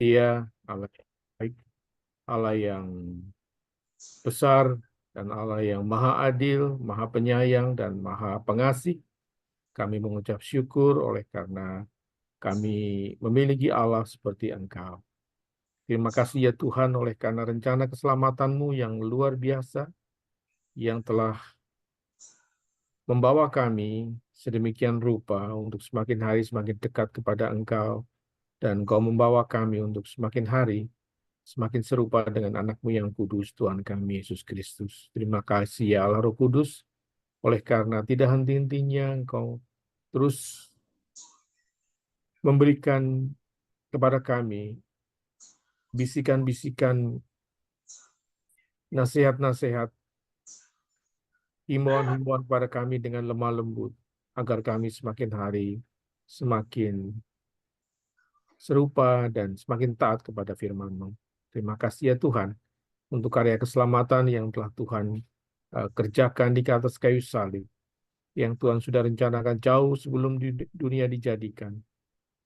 Dia Allah yang baik, Allah yang besar, dan Allah yang maha adil, maha penyayang, dan maha pengasih. Kami mengucap syukur oleh karena kami memiliki Allah seperti Engkau. Terima kasih ya Tuhan oleh karena rencana keselamatan-Mu yang luar biasa, yang telah membawa kami sedemikian rupa untuk semakin hari semakin dekat kepada Engkau, dan Engkau membawa kami untuk semakin hari semakin serupa dengan anak-Mu yang kudus, Tuhan kami Yesus Kristus. Terima kasih ya Allah Roh Kudus, oleh karena tidak henti-hentinya Engkau terus memberikan kepada kami bisikan-bisikan, nasihat-nasihat, himbauan-himbauan kepada kami dengan lemah lembut, agar kami semakin hari semakin serupa dan semakin taat kepada firman-Mu. Terima kasih ya Tuhan untuk karya keselamatan yang telah Tuhan kerjakan di atas kayu salib, yang Tuhan sudah rencanakan jauh sebelum dunia dijadikan.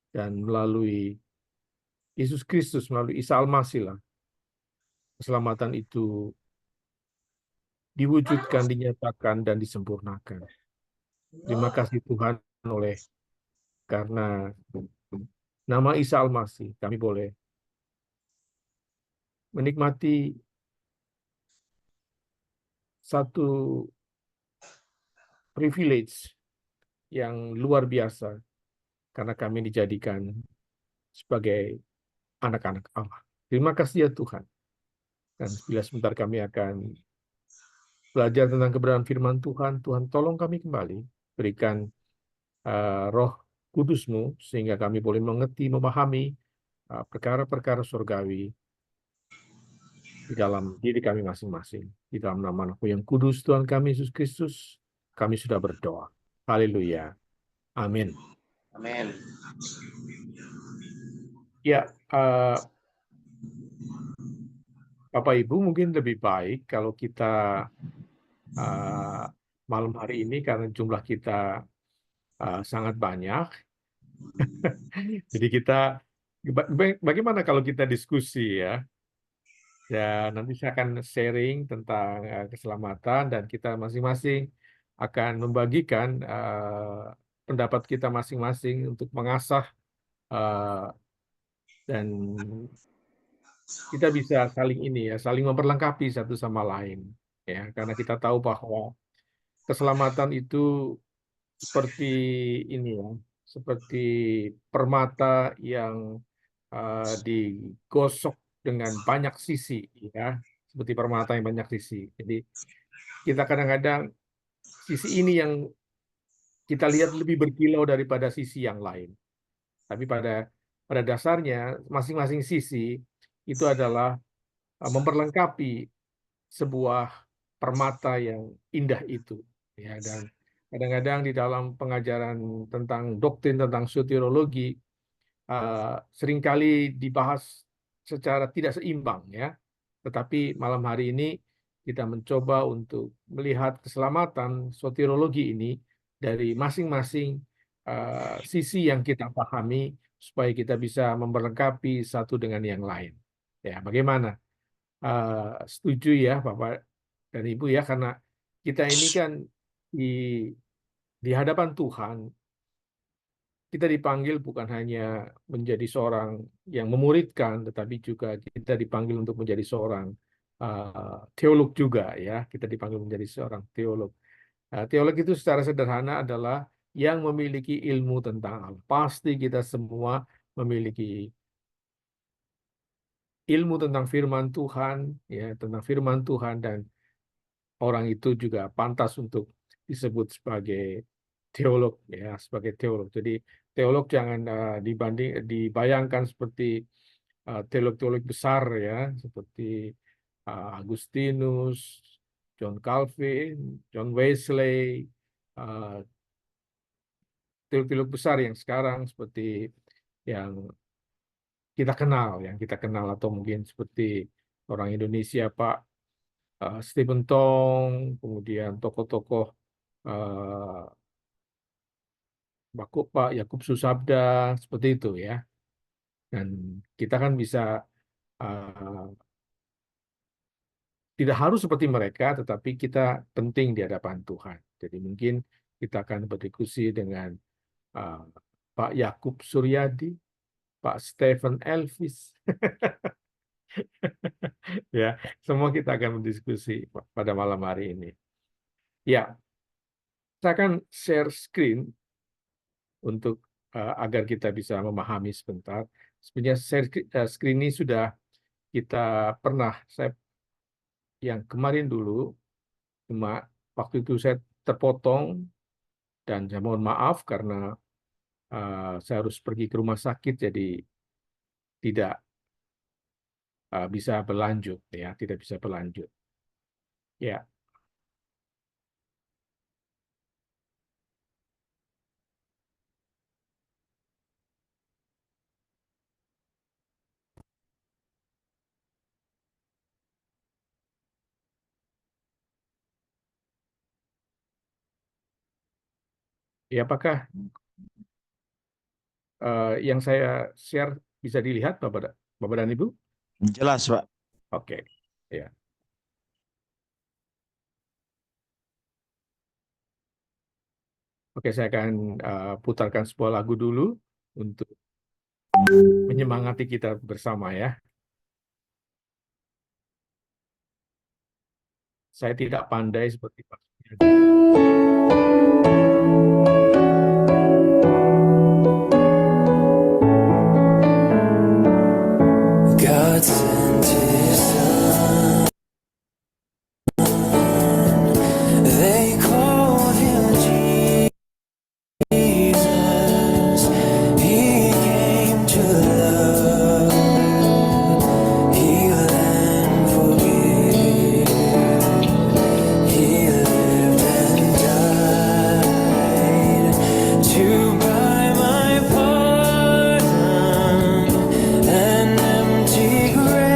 Dan melalui Yesus Kristus, melalui Isa Al-Masih lah, keselamatan itu diwujudkan, dinyatakan, dan disempurnakan. Terima kasih Tuhan oleh karena nama Isa Al-Masih kami boleh menikmati satu privilege yang luar biasa karena kami dijadikan sebagai anak-anak Allah. Terima kasih ya Tuhan. Dan bila sebentar kami akan belajar tentang kebenaran firman Tuhan, Tuhan tolong kami kembali, berikan roh kudus-Mu, sehingga kami boleh mengerti, memahami perkara-perkara surgawi di dalam diri kami masing-masing. Di dalam nama Anakmu yang kudus, Tuhan kami Yesus Kristus, kami sudah berdoa. Haleluya. Amin. Amin. Ya, Bapak Ibu, mungkin lebih baik kalau kita malam hari ini, karena jumlah kita sangat banyak, jadi kita bagaimana kalau kita diskusi ya? Dan nanti saya akan sharing tentang keselamatan, dan kita masing-masing akan membagikan pendapat kita masing-masing untuk mengasah, dan kita bisa saling saling memperlengkapi satu sama lain, ya, karena kita tahu bahwa keselamatan itu seperti ini ya, seperti permata yang digosok dengan banyak sisi, ya, seperti permata yang banyak sisi. Jadi kita kadang-kadang sisi ini yang kita lihat lebih berkilau daripada sisi yang lain. Tapi pada dasarnya masing-masing sisi itu adalah memperlengkapi sebuah permata yang indah itu. Ya, dan kadang-kadang di dalam pengajaran tentang doktrin tentang soteriologi seringkali dibahas secara tidak seimbang, ya. Tetapi malam hari ini kita mencoba untuk melihat keselamatan soteriologi ini dari masing-masing sisi yang kita pahami, supaya kita bisa memperlengkapi satu dengan yang lain. Ya, bagaimana? Setuju ya Bapak dan Ibu ya, karena kita ini kan di hadapan Tuhan, kita dipanggil bukan hanya menjadi seorang yang memuridkan, tetapi juga kita dipanggil untuk menjadi seorang teolog juga ya. Kita dipanggil menjadi seorang teolog. Teolog itu secara sederhana adalah yang memiliki ilmu tentang Allah. Pasti kita semua memiliki ilmu tentang firman Tuhan, ya, tentang firman Tuhan, dan orang itu juga pantas untuk disebut sebagai teolog, ya, sebagai teolog. Jadi teolog jangan dibayangkan seperti teolog-teolog besar ya, seperti Agustinus, John Calvin, John Wesley, uh, teolog-teolog besar yang sekarang seperti yang yang kita kenal, atau mungkin seperti orang Indonesia Pak Stephen Tong, kemudian tokoh-tokoh Pak Yakub Susabda, seperti itu ya. Dan kita kan bisa uh, tidak harus seperti mereka, tetapi kita penting di hadapan Tuhan. Jadi mungkin kita akan berdiskusi dengan uh, Pak Yakub Suryadi, Pak Stephen Elvis, ya, semua kita akan berdiskusi pada malam hari ini. Ya, saya akan share screen untuk agar kita bisa memahami sebentar. Sebenarnya share screen ini sudah kita pernah, saya yang kemarin dulu, cuma waktu itu saya terpotong dan saya mohon maaf karena saya harus pergi ke rumah sakit, jadi tidak bisa berlanjut, ya, tidak bisa berlanjut. Ya, ya apakah yang saya share bisa dilihat, Bapak dan Ibu? Jelas, Pak. Oke, ya. Oke, saya akan putarkan sebuah lagu dulu untuk menyemangati kita bersama, ya. Saya tidak pandai seperti Pak Suryadi. God sent his son, they called him Jesus. He came to love, heal and forgive. He lived and died to buy my pardon, an empty grave.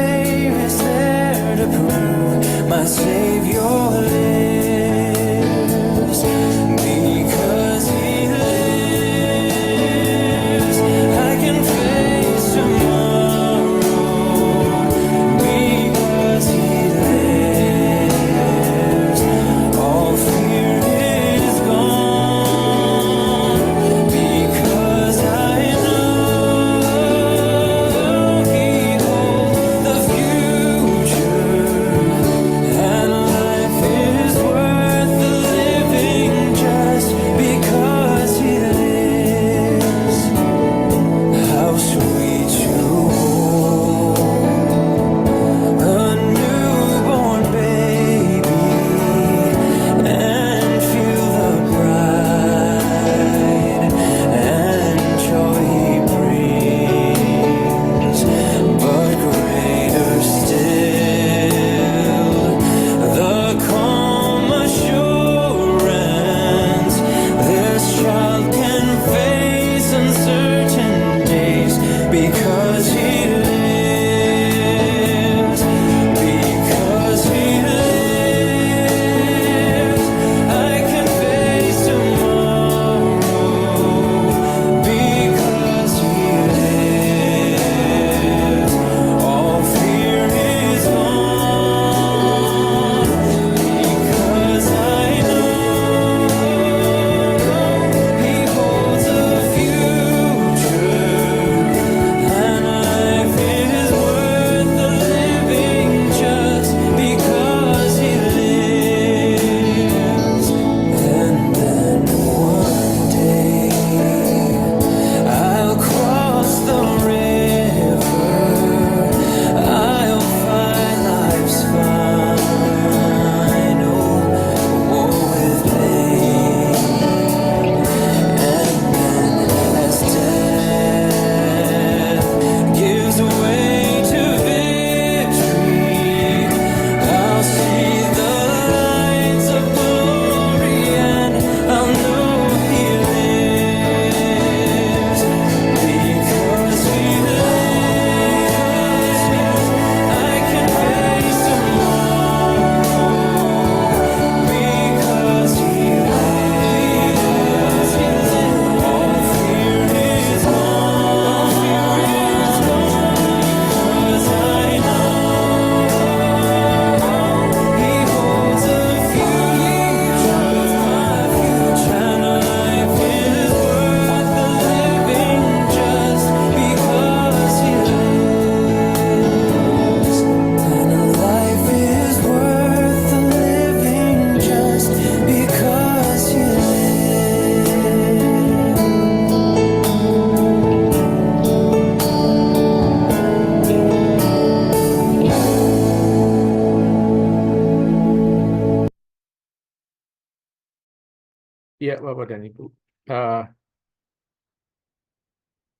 Ya, Bapak dan Ibu.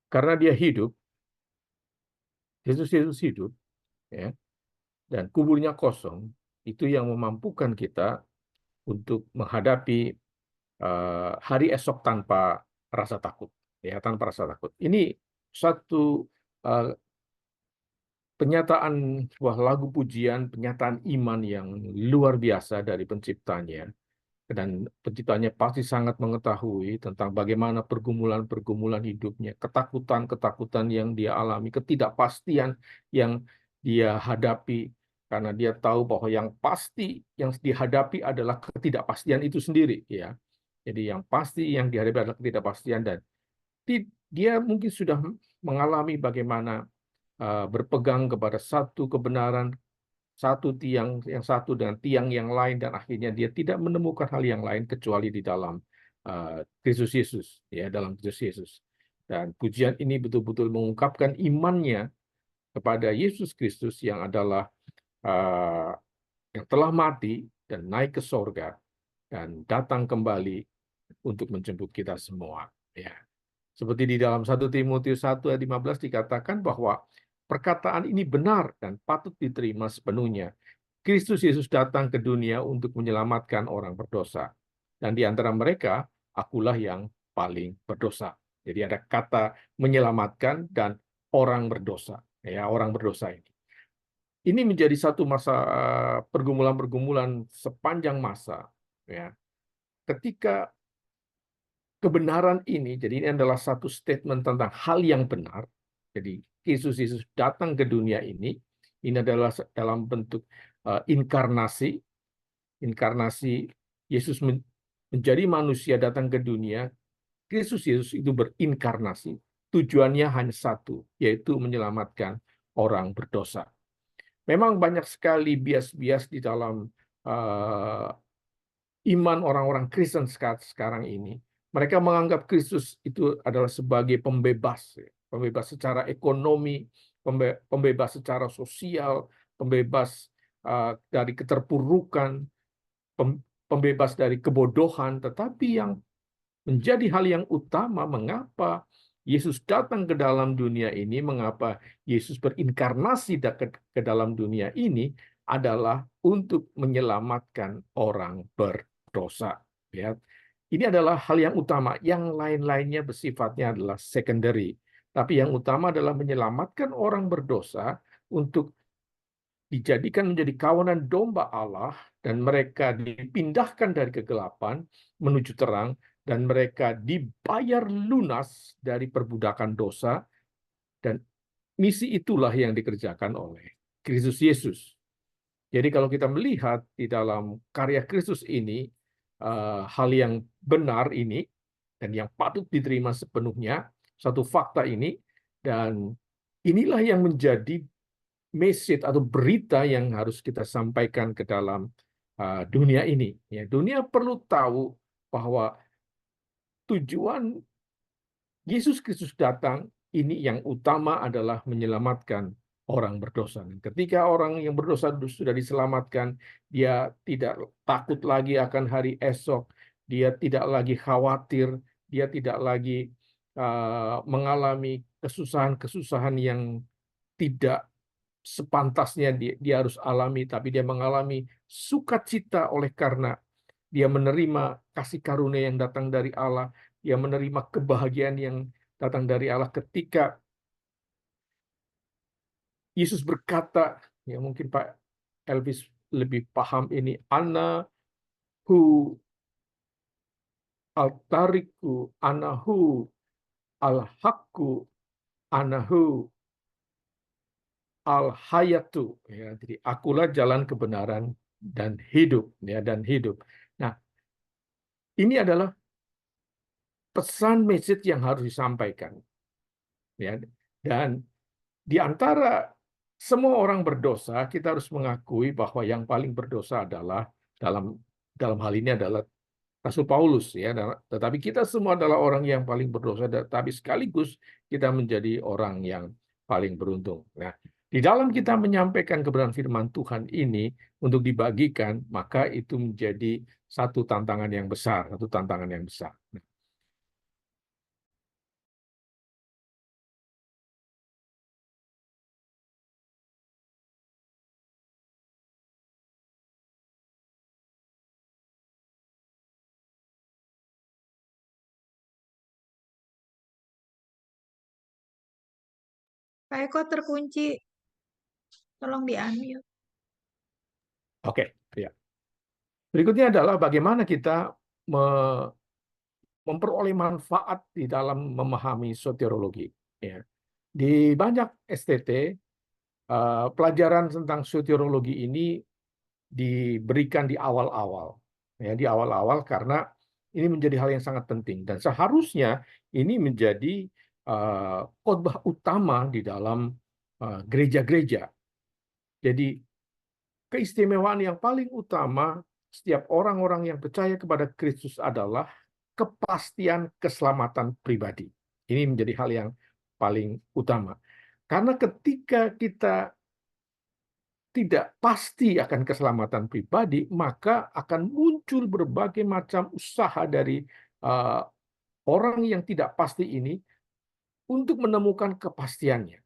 Karena dia hidup, Yesus hidup, ya, dan kuburnya kosong, itu yang memampukan kita untuk menghadapi hari esok tanpa rasa takut, ya, tanpa rasa takut. Ini satu uh, penyataan sebuah lagu pujian, penyataan iman yang luar biasa dari penciptanya. Dan penciptanya pasti sangat mengetahui tentang bagaimana pergumulan-pergumulan hidupnya, ketakutan-ketakutan yang dia alami, ketidakpastian yang dia hadapi, karena dia tahu bahwa yang pasti yang dihadapi adalah ketidakpastian itu sendiri, ya. Jadi yang pasti yang dihadapi adalah ketidakpastian, dan dia mungkin sudah mengalami bagaimana berpegang kepada satu kebenaran, satu tiang yang satu dengan tiang yang lain, dan akhirnya dia tidak menemukan hal yang lain kecuali di dalam Kristus Yesus, ya, dalam Kristus Yesus. Dan pujian ini betul-betul mengungkapkan imannya kepada Yesus Kristus yang adalah yang telah mati dan naik ke sorga dan datang kembali untuk menjemput kita semua, ya. Seperti di dalam 1 Timotius 1 ayat 15 dikatakan bahwa perkataan ini benar dan patut diterima sepenuhnya. Kristus Yesus datang ke dunia untuk menyelamatkan orang berdosa. Dan di antara mereka, akulah yang paling berdosa. Jadi ada kata menyelamatkan dan orang berdosa. Ya, orang berdosa ini. Ini menjadi satu masa pergumulan-pergumulan sepanjang masa. Ya. Ketika kebenaran ini, jadi ini adalah satu statement tentang hal yang benar. Jadi Yesus datang ke dunia ini adalah dalam bentuk inkarnasi. Inkarnasi Yesus menjadi manusia datang ke dunia. Kristus Yesus itu berinkarnasi. Tujuannya hanya satu, yaitu menyelamatkan orang berdosa. Memang banyak sekali bias-bias di dalam iman orang-orang Kristen sekarang ini. Mereka menganggap Kristus itu adalah sebagai pembebas, pembebas secara ekonomi, pembebas secara sosial, pembebas dari keterpurukan, pembebas dari kebodohan. Tetapi yang menjadi hal yang utama, mengapa Yesus datang ke dalam dunia ini, mengapa Yesus berinkarnasi ke dalam dunia ini, adalah untuk menyelamatkan orang berdosa. Ya. Ini adalah hal yang utama. Yang lain-lainnya bersifatnya adalah secondary. Tapi yang utama adalah menyelamatkan orang berdosa untuk dijadikan menjadi kawanan domba Allah, dan mereka dipindahkan dari kegelapan menuju terang, dan mereka dibayar lunas dari perbudakan dosa, dan misi itulah yang dikerjakan oleh Kristus Yesus. Jadi kalau kita melihat di dalam karya Kristus ini, hal yang benar ini, dan yang patut diterima sepenuhnya, satu fakta ini, dan inilah yang menjadi message atau berita yang harus kita sampaikan ke dalam dunia ini. Ya, dunia perlu tahu bahwa tujuan Yesus Kristus datang ini yang utama adalah menyelamatkan orang berdosa. Ketika orang yang berdosa sudah diselamatkan, dia tidak takut lagi akan hari esok, dia tidak lagi khawatir, dia tidak lagi mengalami kesusahan-kesusahan yang tidak sepantasnya dia harus alami, tapi dia mengalami sukacita oleh karena dia menerima kasih karunia yang datang dari Allah, dia menerima kebahagiaan yang datang dari Allah ketika Yesus berkata, ya mungkin Pak Elvis lebih paham ini, anahu altariku, anahu al-hakku, anahu al-hayatu, ya, jadi akulah jalan kebenaran dan hidup, ya, dan hidup. Nah, ini adalah pesan message yang harus disampaikan, ya. Dan di antara semua orang berdosa, kita harus mengakui bahwa yang paling berdosa adalah dalam hal ini adalah Rasul Paulus, ya. Tetapi kita semua adalah orang yang paling berdosa, tapi sekaligus kita menjadi orang yang paling beruntung. Nah, Di dalam kita menyampaikan kebenaran firman Tuhan ini untuk dibagikan, maka itu menjadi satu tantangan yang besar, satu tantangan yang besar. Pak Eko terkunci. Tolong di-unmute. Oke, ya. Berikutnya adalah bagaimana kita memperoleh manfaat di dalam memahami soteriologi. Ya. Di banyak STT, pelajaran tentang soteriologi ini diberikan di awal-awal. Ya, di awal-awal karena ini menjadi hal yang sangat penting. Dan seharusnya ini menjadi khotbah utama di dalam gereja-gereja. Jadi keistimewaan yang paling utama setiap orang-orang yang percaya kepada Kristus adalah kepastian keselamatan pribadi. Ini menjadi hal yang paling utama. Karena ketika kita tidak pasti akan keselamatan pribadi, maka akan muncul berbagai macam usaha dari orang yang tidak pasti ini untuk menemukan kepastiannya.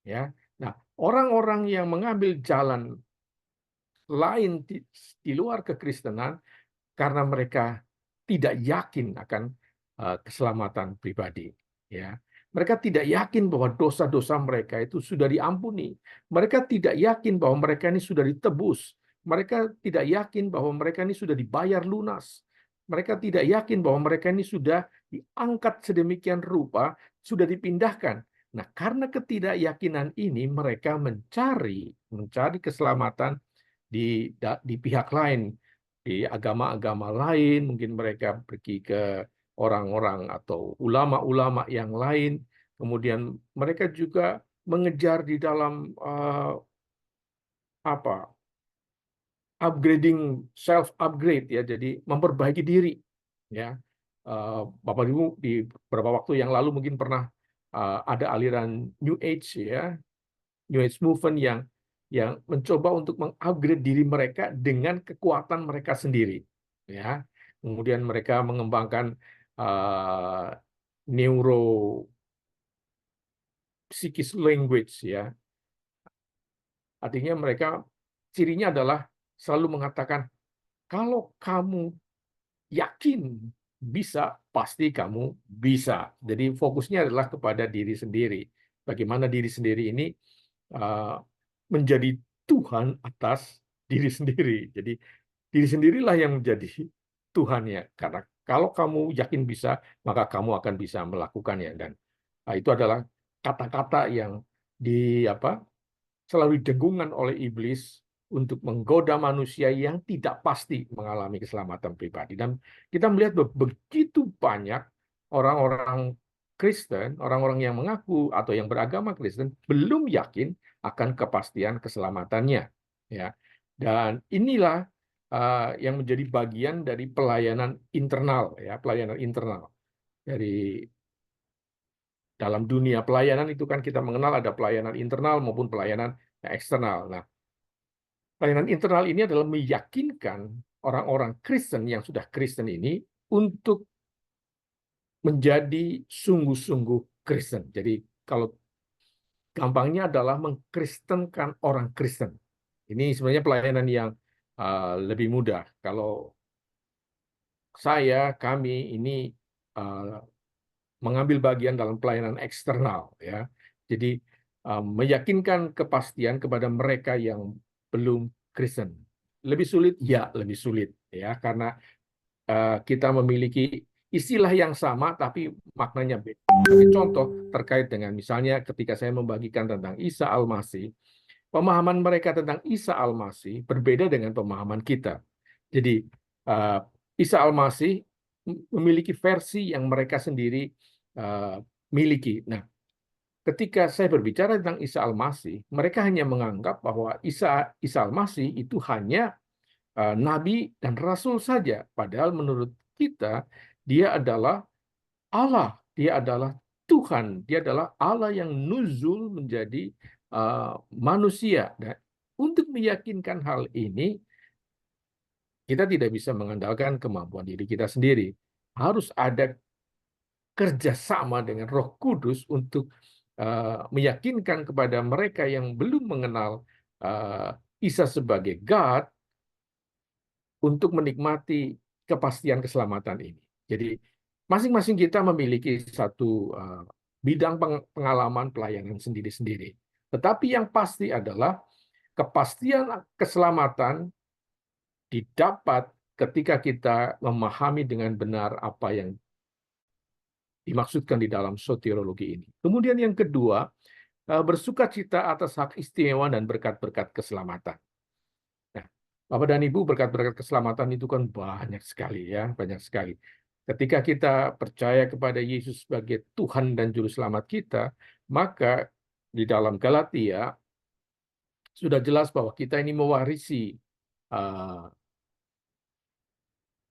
Ya, nah orang-orang yang mengambil jalan lain di luar kekristenan karena mereka tidak yakin akan keselamatan pribadi. Ya, mereka tidak yakin bahwa dosa-dosa mereka itu sudah diampuni. Mereka tidak yakin bahwa mereka ini sudah ditebus. Mereka tidak yakin bahwa mereka ini sudah dibayar lunas. Mereka tidak yakin bahwa mereka ini sudah diangkat sedemikian rupa, sudah dipindahkan. Nah, karena ketidakyakinan ini mereka mencari keselamatan di pihak lain, di agama-agama lain, mungkin mereka pergi ke orang-orang atau ulama-ulama yang lain, kemudian mereka juga mengejar di dalam upgrading, self upgrade ya, jadi memperbaiki diri ya. Bapak Ibu di beberapa waktu yang lalu mungkin pernah ada aliran New Age ya, New Age movement yang mencoba untuk mengupgrade diri mereka dengan kekuatan mereka sendiri, ya. Kemudian mereka mengembangkan neuro psikis language, ya. Artinya mereka cirinya adalah selalu mengatakan kalau kamu yakin bisa, pasti kamu bisa. Jadi fokusnya adalah kepada diri sendiri. Bagaimana diri sendiri ini menjadi Tuhan atas diri sendiri. Jadi diri sendirilah yang menjadi Tuhannya. Karena kalau kamu yakin bisa, maka kamu akan bisa melakukannya. Dan itu adalah kata-kata yang selalu didengungkan oleh iblis untuk menggoda manusia yang tidak pasti mengalami keselamatan pribadi. Dan kita melihat begitu banyak orang-orang Kristen, orang-orang yang mengaku atau yang beragama Kristen belum yakin akan kepastian keselamatannya. Ya, dan inilah yang menjadi bagian dari pelayanan internal, ya, pelayanan internal dari dalam dunia pelayanan itu kan kita mengenal ada pelayanan internal maupun pelayanan eksternal. Nah, pelayanan internal ini adalah meyakinkan orang-orang Kristen yang sudah Kristen ini untuk menjadi sungguh-sungguh Kristen. Jadi kalau gampangnya adalah mengkristenkan orang Kristen. Ini sebenarnya pelayanan yang lebih mudah. Kalau kami ini mengambil bagian dalam pelayanan eksternal, ya. Jadi meyakinkan kepastian kepada mereka yang belum Kristen. Lebih sulit, ya lebih sulit, ya, karena kita memiliki istilah yang sama tapi maknanya beda. Sebagai contoh terkait dengan misalnya ketika saya membagikan tentang Isa Al-Masih, pemahaman mereka tentang Isa Al-Masih berbeda dengan pemahaman kita. Jadi Isa Al-Masih memiliki versi yang mereka sendiri miliki. Nah, ketika saya berbicara tentang Isa Al-Masih, mereka hanya menganggap bahwa Isa Al-Masih itu hanya nabi dan rasul saja. Padahal menurut kita, dia adalah Allah, dia adalah Tuhan, dia adalah Allah yang nuzul menjadi manusia. Dan untuk meyakinkan hal ini, kita tidak bisa mengandalkan kemampuan diri kita sendiri. Harus ada kerjasama dengan Roh Kudus untuk meyakinkan kepada mereka yang belum mengenal Isa sebagai God untuk menikmati kepastian keselamatan ini. Jadi masing-masing kita memiliki satu bidang pengalaman pelayanan sendiri-sendiri. Tetapi yang pasti adalah kepastian keselamatan didapat ketika kita memahami dengan benar apa yang dimaksudkan di dalam soteriologi ini. Kemudian yang kedua, bersukacita atas hak istimewa dan berkat-berkat keselamatan. Nah, Bapak dan Ibu, berkat-berkat keselamatan itu kan banyak sekali ya, banyak sekali. Ketika kita percaya kepada Yesus sebagai Tuhan dan Juru Selamat kita, maka di dalam Galatia sudah jelas bahwa kita ini mewarisi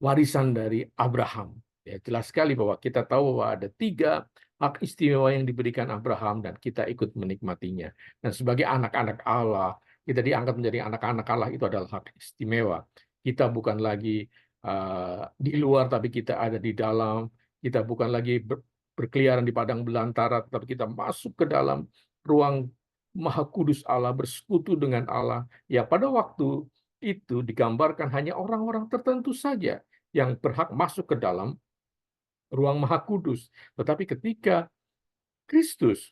warisan dari Abraham. Ya, jelas sekali bahwa kita tahu bahwa ada 3 hak istimewa yang diberikan Abraham dan kita ikut menikmatinya. Dan sebagai anak-anak Allah, kita diangkat menjadi anak-anak Allah, itu adalah hak istimewa. Kita bukan lagi di luar, tapi kita ada di dalam. Kita bukan lagi berkeliaran di padang belantara, tapi kita masuk ke dalam ruang Maha Kudus Allah, bersekutu dengan Allah. Ya, pada waktu itu digambarkan hanya orang-orang tertentu saja yang berhak masuk ke dalam ruang Maha Kudus. Tetapi ketika Kristus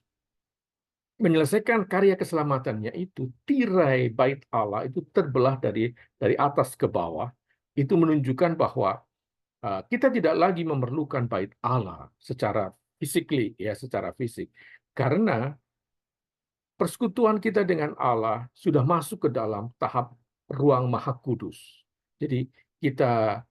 menyelesaikan karya keselamatannya itu, tirai bait Allah itu terbelah dari atas ke bawah. Itu menunjukkan bahwa kita tidak lagi memerlukan bait Allah secara physically, ya, secara fisik. Karena persekutuan kita dengan Allah sudah masuk ke dalam tahap ruang Maha Kudus. Jadi kita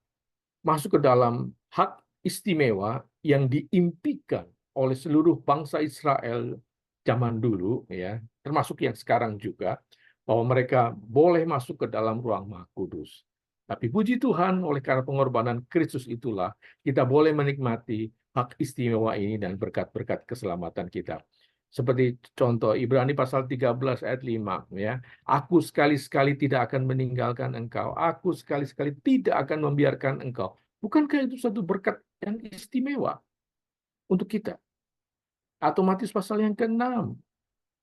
masuk ke dalam hak istimewa yang diimpikan oleh seluruh bangsa Israel zaman dulu, ya, termasuk yang sekarang juga, bahwa mereka boleh masuk ke dalam ruang Maha Kudus. Tapi puji Tuhan, oleh karena pengorbanan Kristus itulah kita boleh menikmati hak istimewa ini dan berkat-berkat keselamatan kita. Seperti contoh Ibrani pasal 13 ayat 5, ya. Aku sekali-sekali tidak akan meninggalkan engkau. Aku sekali-sekali tidak akan membiarkan engkau. Bukankah itu satu berkat yang istimewa untuk kita? Atau Matius pasal yang ke-6,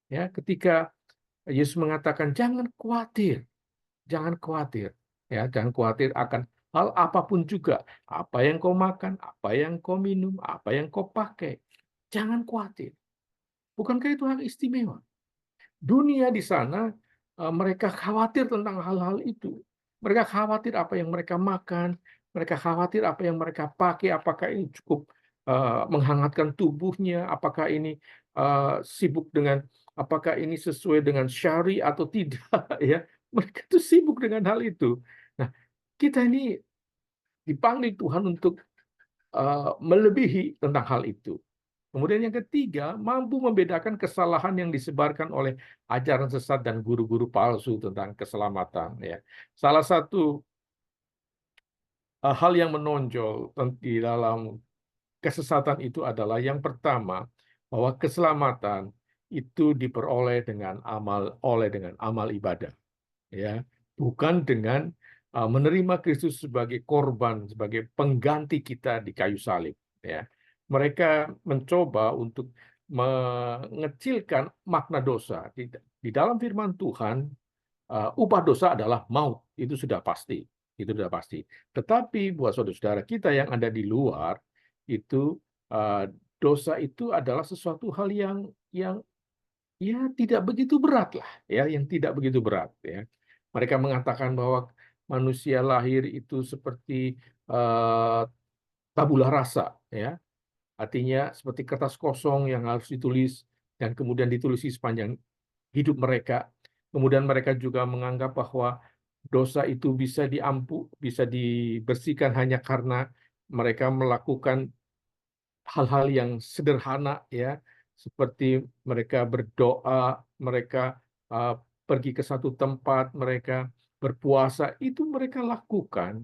ya, ketika Yesus mengatakan jangan khawatir, ya, jangan khawatir akan hal apapun juga, apa yang kau makan, apa yang kau minum, apa yang kau pakai, jangan khawatir. Bukankah itu hal istimewa? Dunia di sana mereka khawatir tentang hal-hal itu. Mereka khawatir apa yang mereka makan, mereka khawatir apa yang mereka pakai, apakah ini cukup menghangatkan tubuhnya, apakah ini sibuk dengan, apakah ini sesuai dengan syari atau tidak, ya. Mereka itu sibuk dengan hal itu. Nah, kita ini dipanggil Tuhan untuk melebihi tentang hal itu. Kemudian yang ketiga, mampu membedakan kesalahan yang disebarkan oleh ajaran sesat dan guru-guru palsu tentang keselamatan. Ya. Salah satu hal yang menonjol di dalam kesesatan itu adalah yang pertama, bahwa keselamatan itu diperoleh dengan amal ibadah, ya, bukan dengan menerima Kristus sebagai korban, sebagai pengganti kita di kayu salib. Ya. Mereka mencoba untuk mengecilkan makna dosa. Di dalam firman Tuhan, upah dosa adalah maut. Itu sudah pasti. Itu sudah pasti. Tetapi buat saudara-saudara kita yang ada di luar, itu dosa itu adalah sesuatu hal yang ya tidak begitu berat lah, ya, yang tidak begitu berat, ya. Mereka mengatakan bahwa manusia lahir itu seperti tabula rasa, ya. Artinya seperti kertas kosong yang harus ditulis dan kemudian ditulis sepanjang hidup mereka. Kemudian mereka juga menganggap bahwa dosa itu bisa bisa dibersihkan hanya karena mereka melakukan hal-hal yang sederhana, ya, seperti mereka berdoa, mereka pergi ke satu tempat, mereka berpuasa, itu mereka lakukan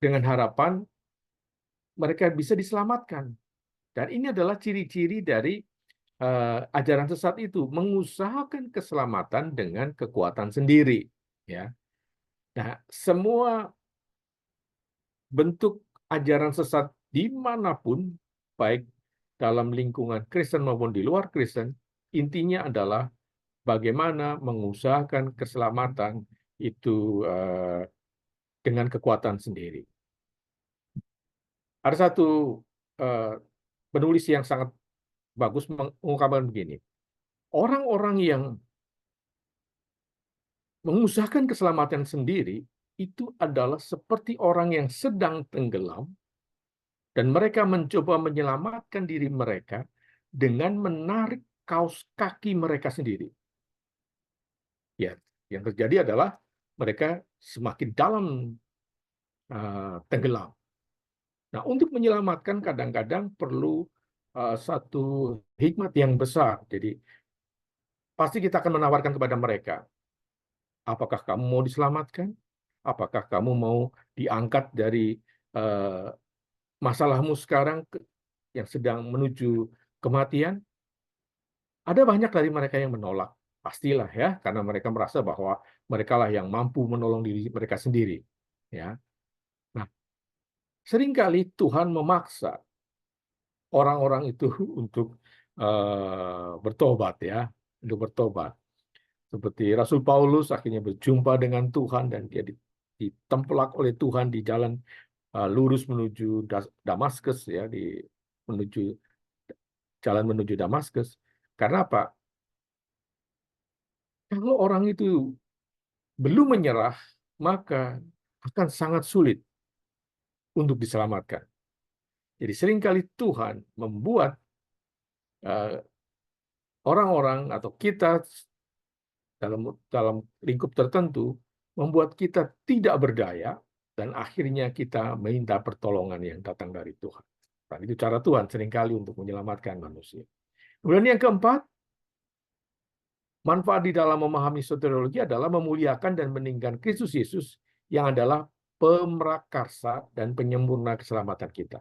dengan harapan mereka bisa diselamatkan. Dan ini adalah ciri-ciri dari ajaran sesat itu mengusahakan keselamatan dengan kekuatan sendiri, ya. Nah, semua bentuk ajaran sesat dimanapun, baik dalam lingkungan Kristen maupun di luar Kristen, intinya adalah bagaimana mengusahakan keselamatan itu dengan kekuatan sendiri. Ada satu penulis yang sangat bagus mengungkapkan begini, orang-orang yang mengusahakan keselamatan sendiri itu adalah seperti orang yang sedang tenggelam dan mereka mencoba menyelamatkan diri mereka dengan menarik kaos kaki mereka sendiri. Ya, yang terjadi adalah mereka semakin dalam tenggelam. Nah, untuk menyelamatkan kadang-kadang perlu satu hikmat yang besar. Jadi, pasti kita akan menawarkan kepada mereka, apakah kamu mau diselamatkan? Apakah kamu mau diangkat dari masalahmu sekarang yang sedang menuju kematian? Ada banyak dari mereka yang menolak. Pastilah ya, karena mereka merasa bahwa merekalah yang mampu menolong diri mereka sendiri. Ya. Nah, seringkali Tuhan memaksa orang-orang itu untuk bertobat ya, untuk bertobat. Seperti Rasul Paulus akhirnya berjumpa dengan Tuhan dan dia ditempelak oleh Tuhan di jalan lurus menuju Damaskus ya, menuju jalan menuju Damaskus. Karena apa? Kalau orang itu belum menyerah, maka akan sangat sulit untuk diselamatkan. Jadi seringkali Tuhan membuat orang-orang atau kita dalam lingkup tertentu membuat kita tidak berdaya dan akhirnya kita minta pertolongan yang datang dari Tuhan. Dan itu cara Tuhan seringkali untuk menyelamatkan manusia. Kemudian yang keempat, manfaat di dalam memahami soteriologi adalah memuliakan dan meninggikan Kristus Yesus yang adalah pemrakarsa dan penyempurna keselamatan kita.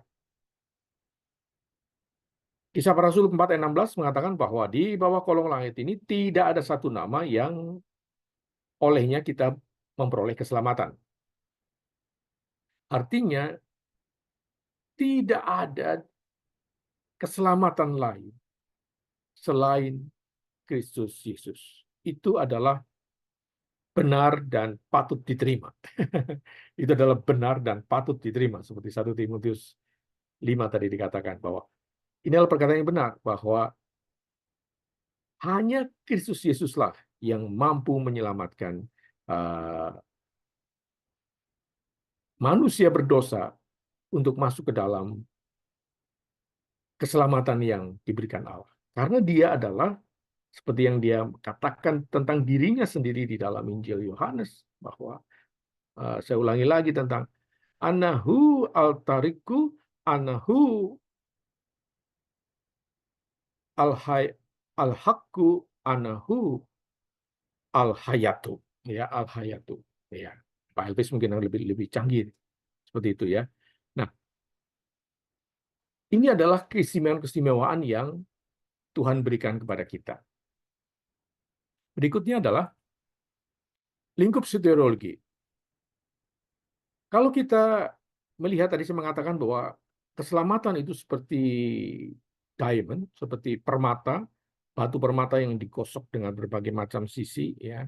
Kisah Para Rasul 4 ayat 16 mengatakan bahwa di bawah kolong langit ini tidak ada satu nama yang olehnya kita memperoleh keselamatan. Artinya, tidak ada keselamatan lain selain Kristus Yesus. Itu adalah benar dan patut diterima. Itu adalah benar dan patut diterima. Seperti 1 Timotius 5 tadi dikatakan bahwa ini adalah perkataan yang benar, bahwa hanya Kristus Yesuslah yang mampu menyelamatkan manusia berdosa untuk masuk ke dalam keselamatan yang diberikan Allah. Karena dia adalah, seperti yang dia katakan tentang dirinya sendiri di dalam Injil Yohanes, bahwa, saya ulangi lagi tentang, Anahu altariku, anahu al-haqqu, anahu al-hayatu. Ya, al-hayatu. Ya, Pak Elvis mungkin lebih canggih seperti itu ya. Nah, ini adalah keistimewaan-keistimewaan yang Tuhan berikan kepada kita. Berikutnya adalah lingkup soteriologi. Kalau kita melihat tadi saya mengatakan bahwa keselamatan itu seperti diamond, seperti permata, batu permata yang digosok dengan berbagai macam sisi ya.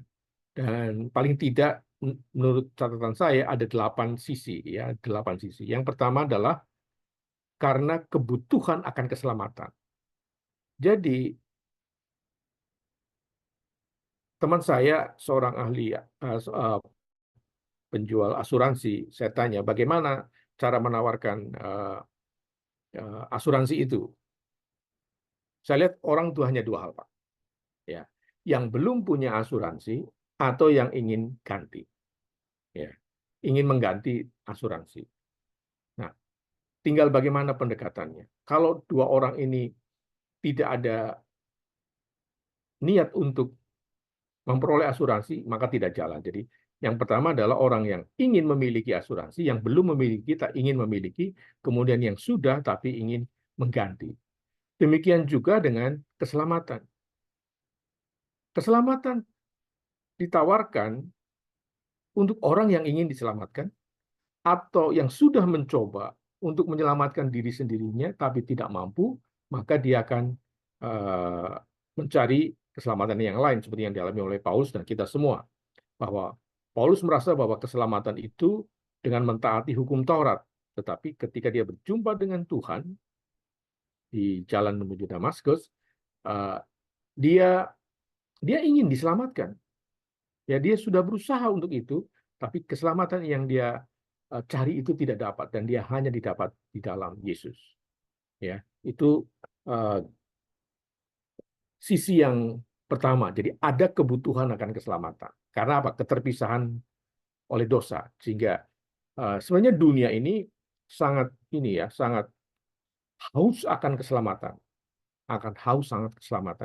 Dan paling tidak menurut catatan saya ada 8 sisi ya, 8 sisi. Yang pertama adalah karena kebutuhan akan keselamatan. Jadi teman saya seorang ahli penjual asuransi, saya tanya bagaimana cara menawarkan asuransi itu. Saya lihat orang itu hanya 2 hal, Pak. Ya, yang belum punya asuransi atau yang ingin ganti. Ya, ingin mengganti asuransi. Nah, tinggal bagaimana pendekatannya. Kalau 2 orang ini tidak ada niat untuk memperoleh asuransi, maka tidak jalan. Jadi, yang pertama adalah orang yang ingin memiliki asuransi, yang belum memiliki, tak ingin memiliki, kemudian yang sudah tapi ingin mengganti. Demikian juga dengan keselamatan. Keselamatan ditawarkan untuk orang yang ingin diselamatkan atau yang sudah mencoba untuk menyelamatkan diri sendirinya tapi tidak mampu, maka dia akan mencari keselamatan yang lain seperti yang dialami oleh Paulus dan kita semua. Bahwa Paulus merasa bahwa keselamatan itu dengan mentaati hukum Taurat, tetapi ketika dia berjumpa dengan Tuhan di jalan menuju Damaskus, dia ingin diselamatkan. Ya, dia sudah berusaha untuk itu, tapi keselamatan yang dia cari itu tidak dapat dan dia hanya didapat di dalam Yesus. Ya, itu sisi yang pertama. Jadi ada kebutuhan akan keselamatan. Karena apa? Keterpisahan oleh dosa. Sehingga sebenarnya dunia ini sangat haus akan keselamatan.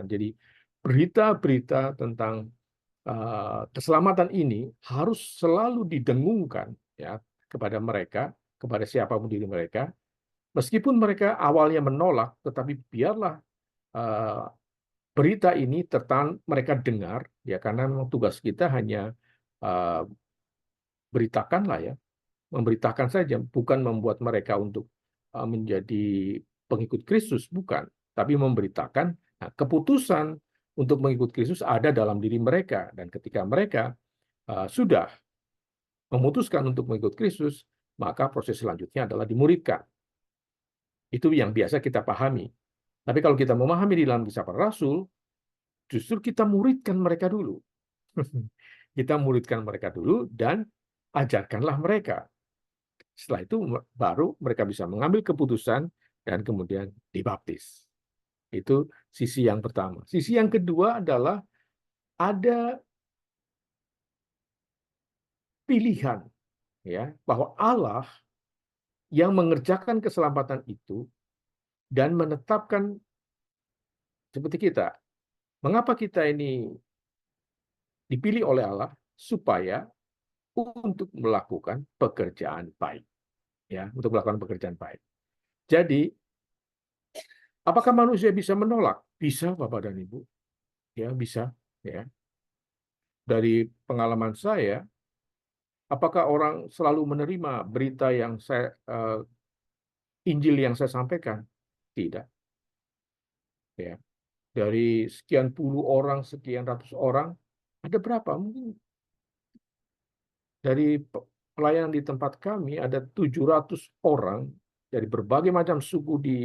Jadi berita-berita tentang keselamatan ini harus selalu didengungkan ya kepada mereka, kepada siapapun diri mereka, meskipun mereka awalnya menolak, tetapi biarlah berita ini mereka dengar ya, karena memang tugas kita hanya beritakanlah ya, memberitakan saja, bukan membuat mereka untuk menjadi pengikut Kristus, bukan, tapi memberitakan. Nah, keputusan untuk mengikut Kristus ada dalam diri mereka, dan ketika mereka sudah memutuskan untuk mengikut Kristus, maka proses selanjutnya adalah dimuridkan. Itu yang biasa kita pahami. Tapi kalau kita memahami di dalam Kisah Para Rasul, justru kita muridkan mereka dulu. Kita muridkan mereka dulu dan ajarkanlah mereka. Setelah itu baru mereka bisa mengambil keputusan dan kemudian dibaptis. Itu sisi yang pertama. Sisi yang kedua adalah ada pilihan ya, bahwa Allah yang mengerjakan keselamatan itu dan menetapkan seperti kita. Mengapa kita ini dipilih oleh Allah? Supaya untuk melakukan pekerjaan baik. Ya, untuk melakukan pekerjaan baik. Jadi, apakah manusia bisa menolak? Bisa, Bapak dan Ibu. Ya, bisa. Ya. Dari pengalaman saya, apakah orang selalu menerima berita yang Injil yang saya sampaikan? Tidak. Ya. Dari sekian puluh orang, sekian ratus orang, ada berapa? Mungkin dari pelayanan di tempat kami ada 700 orang dari berbagai macam suku di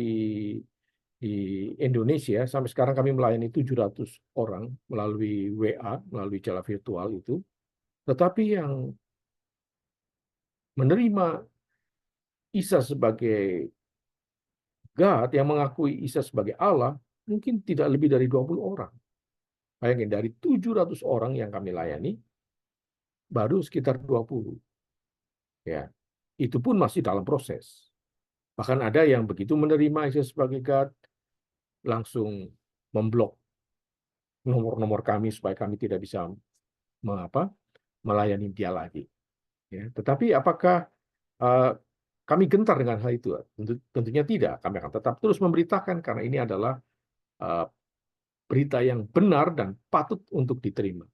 Indonesia. Sampai sekarang kami melayani 700 orang melalui WA, melalui cara virtual itu. Tetapi yang menerima Isa sebagai God, yang mengakui Isa sebagai Allah, mungkin tidak lebih dari 20 orang. Bayangin, dari 700 orang yang kami layani, baru sekitar 20. Ya, itu pun masih dalam proses. Bahkan ada yang begitu menerima Isa sebagai God, langsung memblok nomor-nomor kami supaya kami tidak bisa melayani dia lagi. Ya, tetapi apakah kami gentar dengan hal itu? Tentunya tidak. Kami akan tetap terus memberitakan karena ini adalah berita yang benar dan patut untuk diterima.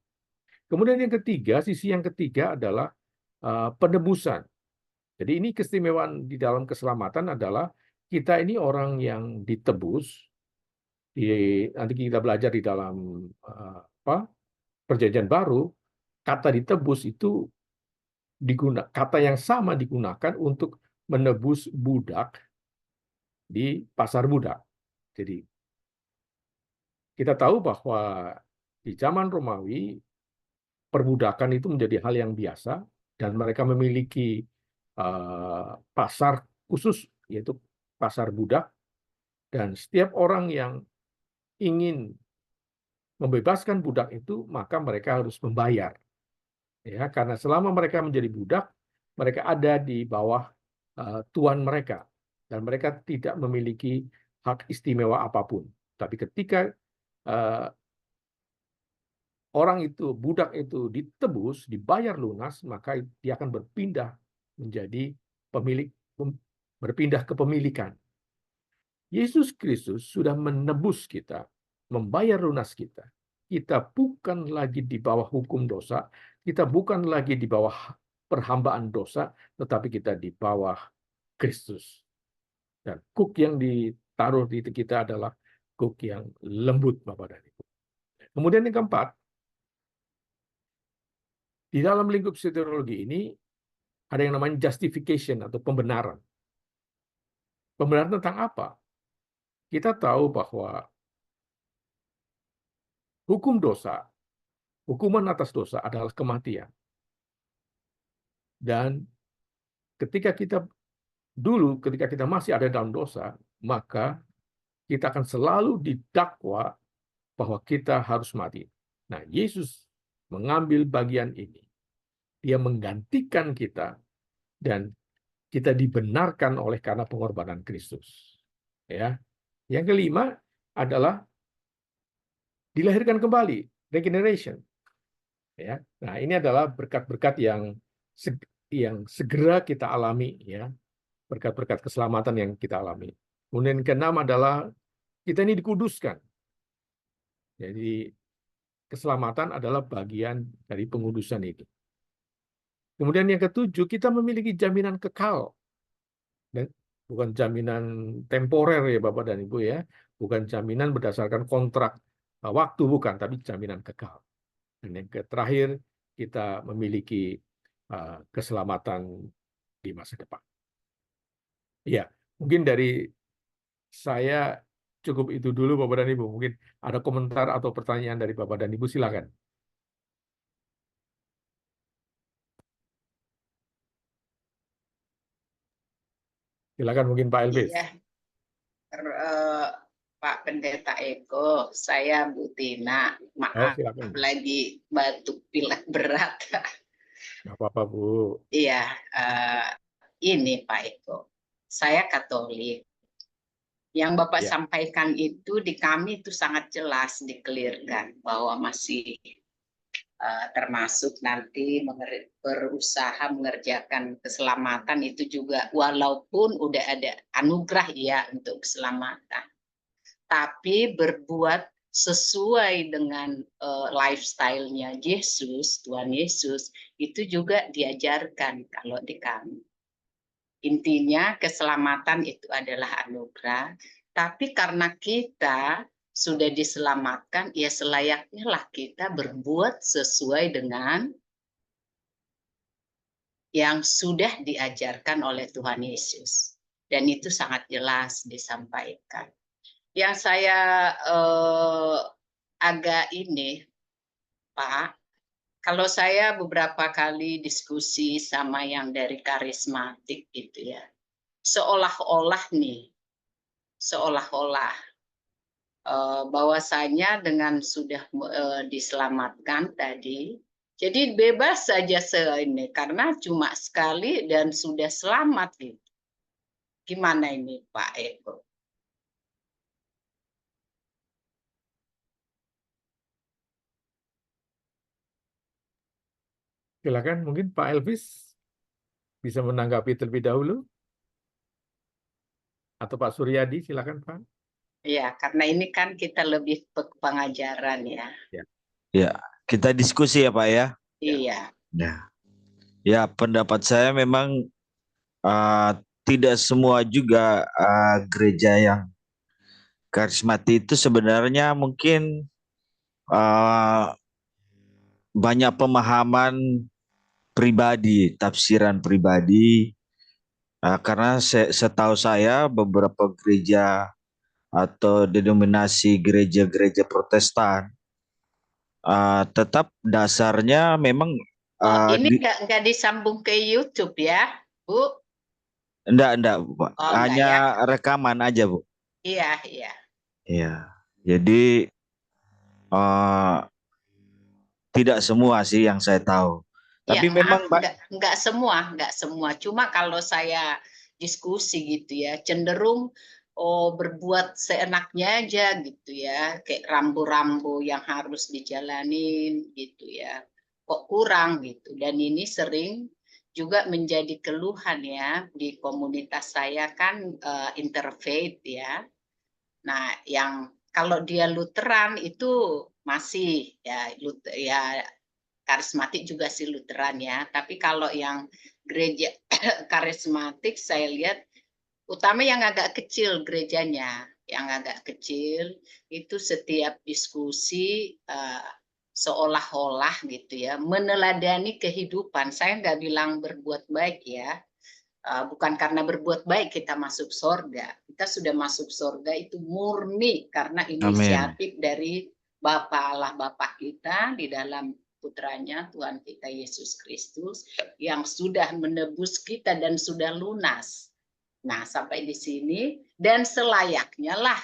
Kemudian yang ketiga, sisi yang ketiga adalah penebusan. Jadi ini keistimewaan di dalam keselamatan adalah kita ini orang yang ditebus. Nanti kita belajar di dalam Perjanjian Baru, kata ditebus itu kata yang sama digunakan untuk menebus budak di pasar budak. Jadi kita tahu bahwa di zaman Romawi perbudakan itu menjadi hal yang biasa dan mereka memiliki pasar khusus, yaitu pasar budak, dan setiap orang yang ingin membebaskan budak itu maka mereka harus membayar, ya, karena selama mereka menjadi budak mereka ada di bawah tuan mereka dan mereka tidak memiliki hak istimewa apapun. Tapi ketika orang itu, budak itu ditebus, dibayar lunas, maka dia akan berpindah menjadi pemilik, berpindah kepemilikan. Yesus Kristus sudah menebus kita, membayar lunas kita. Kita bukan lagi di bawah hukum dosa, kita bukan lagi di bawah perhambaan dosa, tetapi kita di bawah Kristus. Dan kuk yang ditaruh di kita adalah kuk yang lembut, Bapak dan Ibu. Kemudian yang keempat, di dalam lingkup soteriologi ini ada yang namanya justification atau pembenaran. Pembenaran tentang apa? Kita tahu bahwa hukum dosa, hukuman atas dosa adalah kematian. Dan ketika kita masih ada dalam dosa, maka kita akan selalu didakwa bahwa kita harus mati. Nah, Yesus mengambil bagian ini. Dia menggantikan kita dan kita dibenarkan oleh karena pengorbanan Kristus. Ya. Yang kelima adalah dilahirkan kembali, regeneration. Ya. Nah, ini adalah berkat-berkat yang segera kita alami, ya. Berkat-berkat keselamatan yang kita alami. Kemudian keenam adalah kita ini dikuduskan. Jadi keselamatan adalah bagian dari pengudusan itu. Kemudian yang ketujuh, kita memiliki jaminan kekal. Dan bukan jaminan temporer ya Bapak dan Ibu ya. Bukan jaminan berdasarkan kontrak waktu, bukan, tapi jaminan kekal. Dan yang terakhir, kita memiliki keselamatan di masa depan. Ya, mungkin dari saya cukup itu dulu Bapak dan Ibu. Mungkin ada komentar atau pertanyaan dari Bapak dan Ibu, silakan. Silakan mungkin Pak Elvis. Iya, Pak Pendeta Eko, saya Bu Tina. Maaf, silakan. lagi batuk pilek berat. Nggak apa-apa, Bu. Iya, ini Pak Eko, saya Katolik. Yang Bapak sampaikan itu di kami itu sangat jelas dikelirkan bahwa masih termasuk nanti berusaha mengerjakan keselamatan itu juga walaupun udah ada anugerah ya untuk keselamatan, tapi berbuat sesuai dengan lifestyle-nya Yesus, Tuhan Yesus, itu juga diajarkan kalau di kami. Intinya keselamatan itu adalah anugerah, tapi karena kita sudah diselamatkan, ya selayaknya lah kita berbuat sesuai dengan yang sudah diajarkan oleh Tuhan Yesus. Dan itu sangat jelas disampaikan. Yang saya agak ini, Pak, kalau saya beberapa kali diskusi sama yang dari karismatik gitu ya, seolah-olah bahwasanya dengan sudah diselamatkan tadi, jadi bebas saja ini karena cuma sekali dan sudah selamat gitu. Gimana ini Pak Eko? Silakan mungkin Pak Elvis bisa menanggapi terlebih dahulu. Atau Pak Suryadi, silakan Pak. Ya, karena ini kan kita lebih pengajaran ya. Ya, kita diskusi ya Pak ya. Iya. Ya, pendapat saya memang tidak semua juga gereja yang karismatik itu sebenarnya mungkin banyak pemahaman pribadi, tafsiran pribadi. Karena setahu saya beberapa gereja atau denominasi gereja-gereja Protestan tetap dasarnya memang ini nggak disambung ke YouTube ya, Bu? Enggak, Pak. Hanya ya. rekaman aja, Bu. Iya. Iya. Jadi tidak semua sih yang saya tahu. Tapi ya, memang nggak semua. Cuma kalau saya diskusi gitu ya, cenderung berbuat seenaknya aja gitu ya, kayak rambu-rambu yang harus dijalanin gitu ya, kok kurang gitu. Dan ini sering juga menjadi keluhan ya di komunitas saya kan interfaith ya, Nah, yang kalau dia Lutheran itu masih ya karismatik juga sih Lutheran ya. Tapi kalau yang gereja karismatik saya lihat utama yang agak kecil gerejanya, yang agak kecil itu setiap diskusi seolah-olah gitu ya meneladani kehidupan. Saya nggak bilang berbuat baik ya. Bukan karena berbuat baik kita masuk surga. Kita sudah masuk surga itu murni karena Amin. inisiatif dari Bapa Allah Bapa kita di dalam putranya Tuhan kita Yesus Kristus yang sudah menebus kita dan sudah lunas. Nah, sampai di sini dan selayaknya lah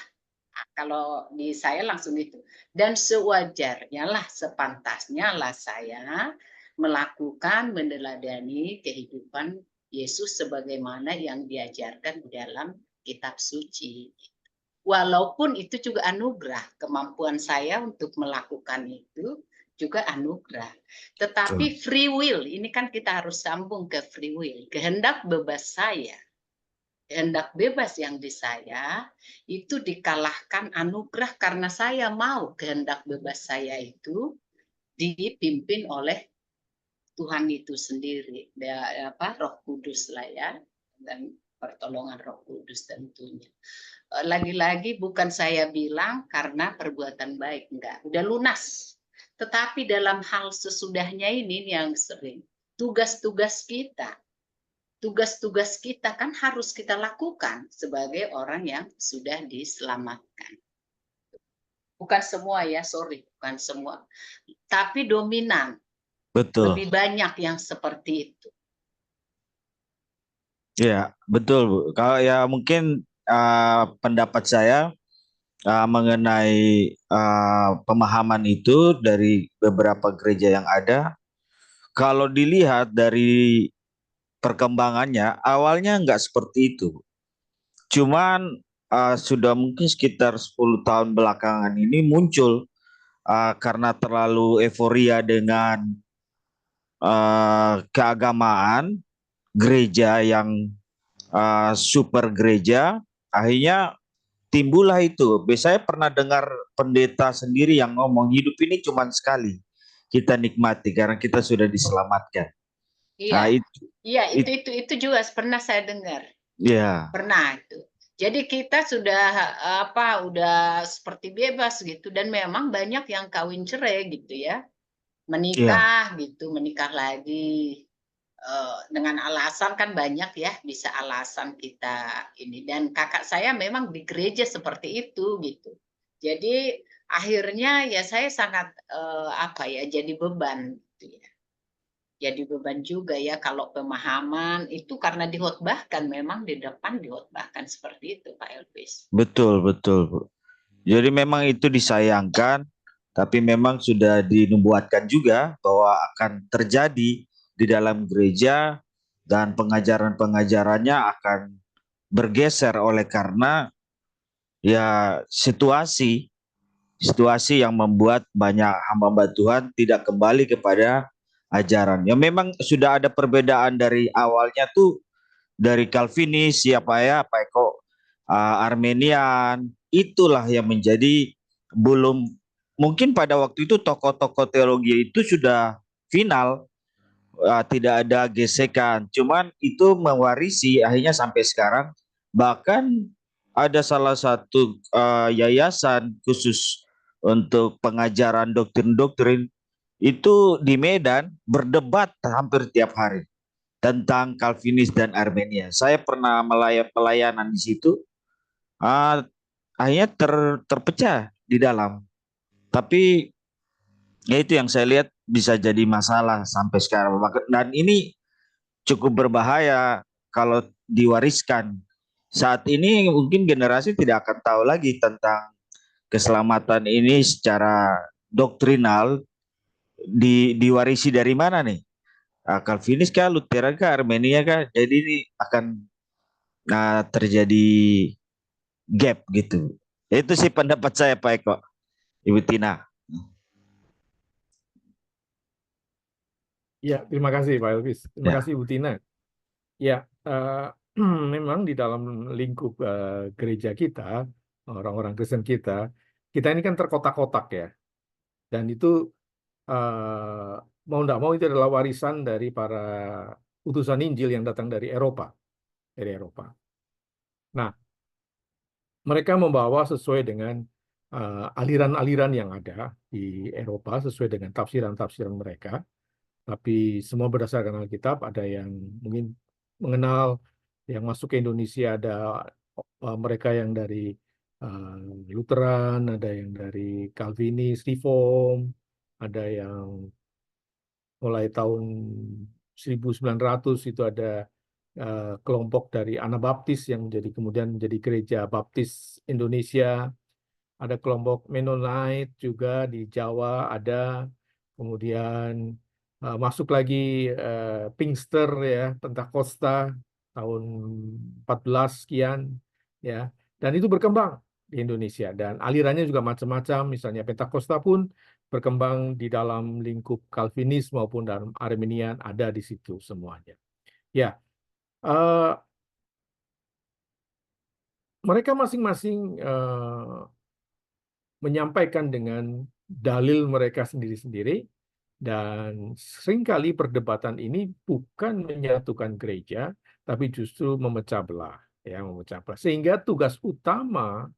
kalau di saya langsung gitu. Dan sewajarnya lah, sepantasnya lah saya melakukan meneladani kehidupan Yesus sebagaimana yang diajarkan di dalam kitab suci. Walaupun itu juga anugerah, kemampuan saya untuk melakukan itu juga anugerah. Tetapi free will, ini kan kita harus sambung ke free will. Kehendak bebas saya, kehendak bebas yang di saya itu dikalahkan anugerah karena saya mau kehendak bebas saya itu dipimpin oleh Tuhan itu sendiri, Roh Kudus lah ya, dan pertolongan Roh Kudus tentunya. Lagi-lagi bukan saya bilang karena perbuatan baik, enggak, udah lunas. Tetapi dalam hal sesudahnya ini yang sering, tugas-tugas kita kan harus kita lakukan sebagai orang yang sudah diselamatkan. Bukan semua ya, sorry, bukan semua. Tapi dominan. Betul. Lebih banyak yang seperti itu. Ya, betul, Bu. Kalau ya mungkin pendapat saya mengenai pemahaman itu dari beberapa gereja yang ada, kalau dilihat dari perkembangannya, awalnya nggak seperti itu. Cuman sudah mungkin sekitar 10 tahun belakangan ini muncul karena terlalu euforia dengan keagamaan, gereja yang super gereja, akhirnya timbullah itu. Saya pernah dengar pendeta sendiri yang ngomong hidup ini cuma sekali, kita nikmati karena kita sudah diselamatkan. Nah, Iya, itu juga pernah saya dengar. Ya. Pernah itu. Jadi kita sudah udah seperti bebas gitu dan memang banyak yang kawin cerai gitu ya. Menikah gitu, menikah lagi. Dengan alasan kan banyak ya, bisa alasan kita ini. Dan kakak saya memang di gereja seperti itu gitu. Jadi akhirnya ya saya sangat jadi beban gitu ya. Jadi beban juga ya kalau pemahaman itu karena dihotbahkan, memang di depan dihotbahkan seperti itu Pak Elvis. Betul, betul, Bu. Jadi memang itu disayangkan, tapi memang sudah dinubuatkan juga bahwa akan terjadi di dalam gereja dan pengajaran-pengajarannya akan bergeser oleh karena ya situasi yang membuat banyak hamba Tuhan tidak kembali kepada ajaran. Ya memang sudah ada perbedaan dari awalnya tuh dari Calvinis Pak Eko, Armenian, itulah yang menjadi belum mungkin pada waktu itu tokoh-tokoh teologi itu sudah final, tidak ada gesekan, cuman itu mewarisi akhirnya sampai sekarang. Bahkan ada salah satu yayasan khusus untuk pengajaran doktrin-doktrin itu di Medan berdebat hampir tiap hari tentang Calvinis dan Armenia. Saya pernah pelayanan di situ, akhirnya terpecah di dalam. Tapi ya itu yang saya lihat bisa jadi masalah sampai sekarang. Dan ini cukup berbahaya kalau diwariskan. Saat ini mungkin generasi tidak akan tahu lagi tentang keselamatan ini secara doktrinal, diwarisi dari mana nih? Calvinis kah, Lutheran kah, Armenia kah? Jadi ini akan terjadi gap gitu. Itu sih pendapat saya Pak Eko, Ibu Tina. Ya, terima kasih Pak Elvis. Terima kasih Bu Tina. Ya, memang di dalam lingkup gereja kita orang-orang Kristen kita ini kan terkotak-kotak ya, dan itu mau tidak mau itu adalah warisan dari para utusan Injil yang datang dari Eropa, Nah, mereka membawa sesuai dengan aliran-aliran yang ada di Eropa, sesuai dengan tafsiran-tafsiran mereka. Tapi semua berdasarkan Alkitab. Ada yang mungkin mengenal, yang masuk ke Indonesia ada mereka yang dari Lutheran, ada yang dari Calvinis, Reform, ada yang mulai tahun 1900 itu ada kelompok dari Anabaptis yang kemudian menjadi Gereja Baptis Indonesia. Ada kelompok Mennonite juga di Jawa ada. Kemudian masuk lagi Pinkster ya, Pentakosta tahun 14 sekian ya. Dan itu berkembang di Indonesia dan alirannya juga macam-macam. Misalnya Pentakosta pun berkembang di dalam lingkup Calvinis maupun dalam Arminian, ada di situ semuanya. Ya, mereka masing-masing menyampaikan dengan dalil mereka sendiri-sendiri, dan seringkali perdebatan ini bukan menyatukan gereja, tapi justru memecah belah, ya, memecah belah. Sehingga tugas utama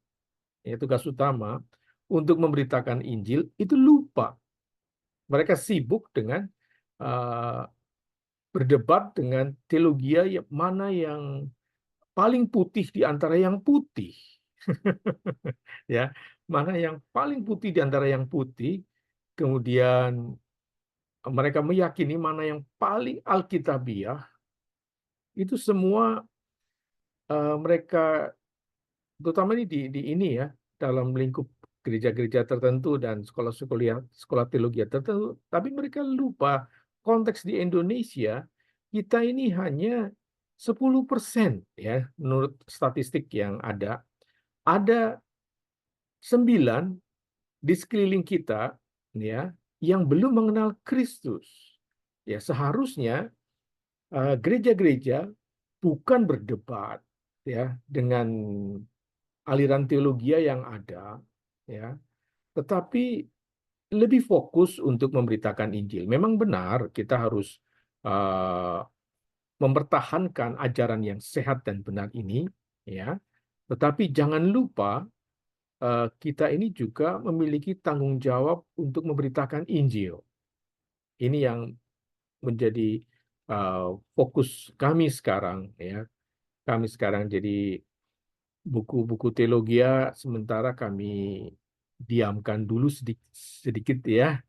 untuk memberitakan Injil itu lupa. Mereka sibuk dengan berdebat dengan teologia mana yang paling putih di antara yang putih. Ya, mana yang paling putih di antara yang putih. Kemudian mereka meyakini mana yang paling alkitabiah. Itu semua mereka, terutama ini di ini ya, dalam lingkup gereja-gereja tertentu dan sekolah teologi tertentu, tapi mereka lupa konteks di Indonesia kita ini hanya 10% ya, menurut statistik yang ada 9 di sekeliling kita ya yang belum mengenal Kristus. Ya, seharusnya gereja-gereja bukan berdebat ya dengan aliran teologi yang ada ya, tetapi lebih fokus untuk memberitakan Injil. Memang benar kita harus mempertahankan ajaran yang sehat dan benar ini ya, tetapi jangan lupa kita ini juga memiliki tanggung jawab untuk memberitakan Injil. Ini yang menjadi fokus kami sekarang ya. Kami sekarang jadi buku-buku teologi sementara kami diamkan dulu sedikit ya,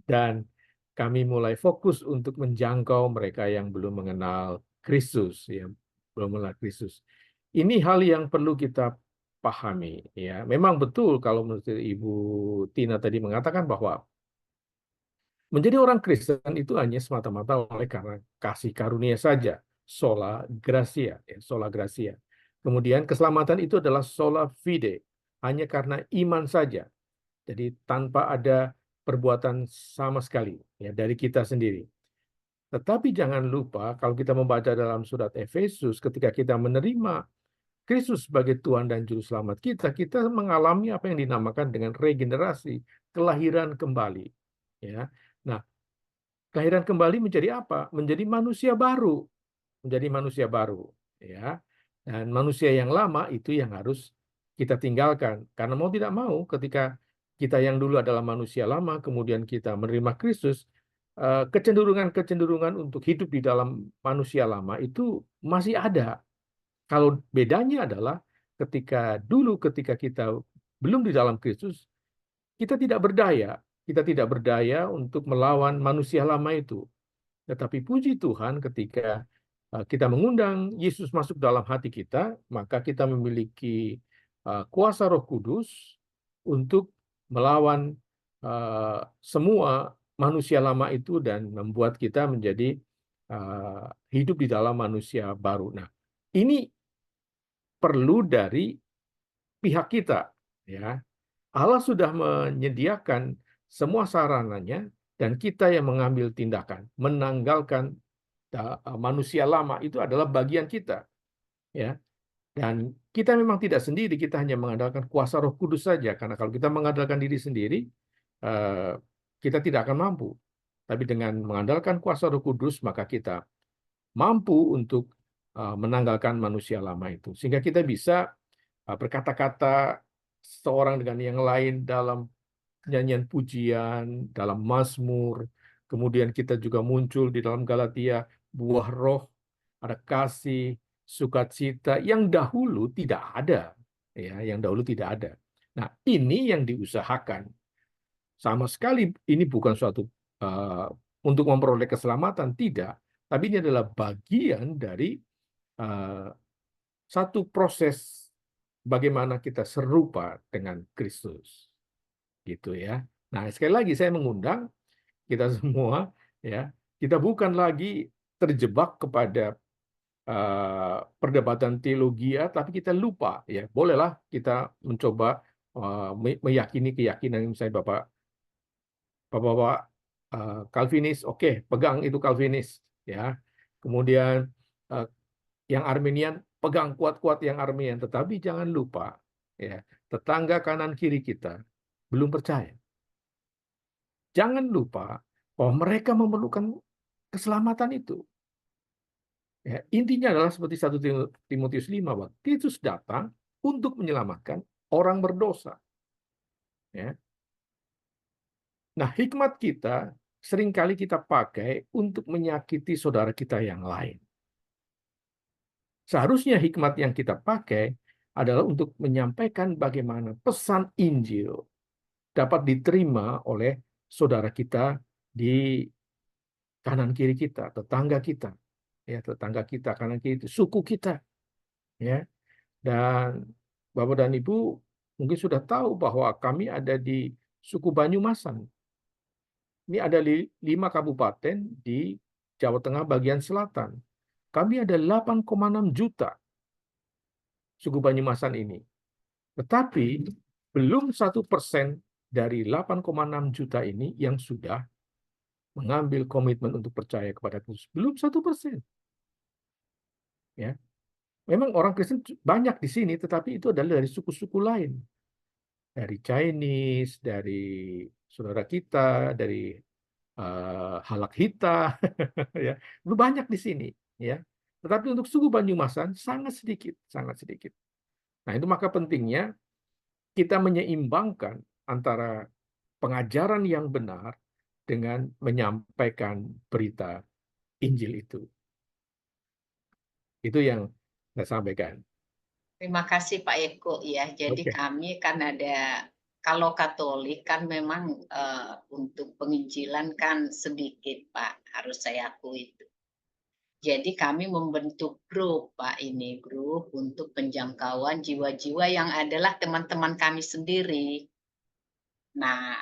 dan kami mulai fokus untuk menjangkau mereka yang belum mengenal Kristus ya, belum mengenal Kristus. Ini hal yang perlu kita pahami ya. Memang betul kalau menurut Ibu Tina tadi mengatakan bahwa menjadi orang Kristen itu hanya semata-mata oleh karena kasih karunia saja, sola gratia, ya, sola gratia. Kemudian keselamatan itu adalah sola fide, hanya karena iman saja. Jadi tanpa ada perbuatan sama sekali ya dari kita sendiri. Tetapi jangan lupa kalau kita membaca dalam surat Efesus, ketika kita menerima Kristus sebagai Tuhan dan Juru Selamat kita mengalami apa yang dinamakan dengan regenerasi, kelahiran kembali. Ya, nah, kelahiran kembali menjadi apa? Menjadi manusia baru, ya. Dan manusia yang lama itu yang harus kita tinggalkan, karena mau tidak mau, ketika kita yang dulu adalah manusia lama, kemudian kita menerima Kristus, kecenderungan untuk hidup di dalam manusia lama itu masih ada. Kalau bedanya adalah ketika kita belum di dalam Kristus, kita tidak berdaya untuk melawan manusia lama itu. Tetapi puji Tuhan, ketika kita mengundang Yesus masuk dalam hati kita, maka kita memiliki kuasa Roh Kudus untuk melawan semua manusia lama itu dan membuat kita menjadi hidup di dalam manusia baru. Nah, ini perlu dari pihak kita, ya. Allah sudah menyediakan semua sarananya dan kita yang mengambil tindakan, menanggalkan manusia lama itu adalah bagian kita, ya. Dan kita memang tidak sendiri, kita hanya mengandalkan kuasa Roh Kudus saja. Karena kalau kita mengandalkan diri sendiri, kita tidak akan mampu. Tapi dengan mengandalkan kuasa Roh Kudus, maka kita mampu untuk menanggalkan manusia lama itu. Sehingga kita bisa berkata-kata seorang dengan yang lain dalam nyanyian pujian, dalam mazmur. Kemudian kita juga muncul di dalam Galatia, buah roh, ada kasih, sukacita yang dahulu tidak ada, ya, yang dahulu tidak ada. Nah, ini yang diusahakan. Sama sekali ini bukan suatu untuk memperoleh keselamatan, tidak, tapi ini adalah bagian dari satu proses bagaimana kita serupa dengan Kristus, gitu ya. Nah, sekali lagi saya mengundang kita semua, ya, kita bukan lagi terjebak kepada perdebatan teologi, tapi kita lupa, ya. Bolehlah kita mencoba meyakini keyakinan misalnya Bapak-bapak Calvinis, oke, pegang itu Calvinis, ya. Kemudian yang Arminian, pegang kuat-kuat yang Arminian, tetapi jangan lupa, ya, tetangga kanan kiri kita belum percaya. Jangan lupa bahwa mereka memerlukan keselamatan itu. Ya, intinya adalah seperti 1 Timotius 5, bahwa Kristus datang untuk menyelamatkan orang berdosa. Ya. Nah, hikmat kita seringkali kita pakai untuk menyakiti saudara kita yang lain. Seharusnya hikmat yang kita pakai adalah untuk menyampaikan bagaimana pesan Injil dapat diterima oleh saudara kita di kanan kiri kita, tetangga kita, ya, tetangga kita kanan kiri itu suku kita, ya. Dan Bapak dan Ibu mungkin sudah tahu bahwa kami ada di suku Banyumasan. Ini ada 5 kabupaten di Jawa Tengah bagian selatan. Kami ada 8,6 juta suku Banyumasan ini. Tetapi belum 1% dari 8,6 juta ini yang sudah mengambil komitmen untuk percaya kepada Kristus. Belum 1%. Ya. Memang orang Kristen banyak di sini, tetapi itu adalah dari suku-suku lain. Dari Chinese, dari saudara kita, dari Halakhita, ya, itu banyak di sini, ya. Tetapi untuk suku Banyumasan sangat sedikit, sangat sedikit. Nah, itu maka pentingnya kita menyeimbangkan antara pengajaran yang benar dengan menyampaikan berita Injil itu. Itu yang saya sampaikan. Terima kasih Pak Eko ya. Jadi Oke. kami kan ada, kalau Katolik kan memang untuk penginjilan kan sedikit Pak, harus saya akui itu. Jadi kami membentuk grup Pak, ini grup untuk penjangkauan jiwa-jiwa yang adalah teman-teman kami sendiri. Nah,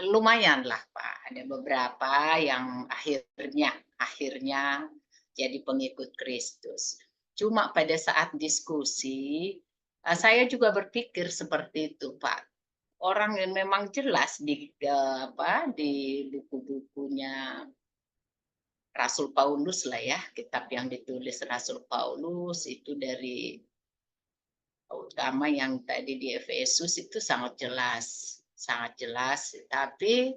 lumayanlah Pak, ada beberapa yang akhirnya jadi pengikut Kristus. Cuma pada saat diskusi, saya juga berpikir seperti itu Pak. Orang yang memang jelas di buku-bukunya Rasul Paulus lah ya, kitab yang ditulis Rasul Paulus itu dari utama yang tadi di Efesus itu sangat jelas, tapi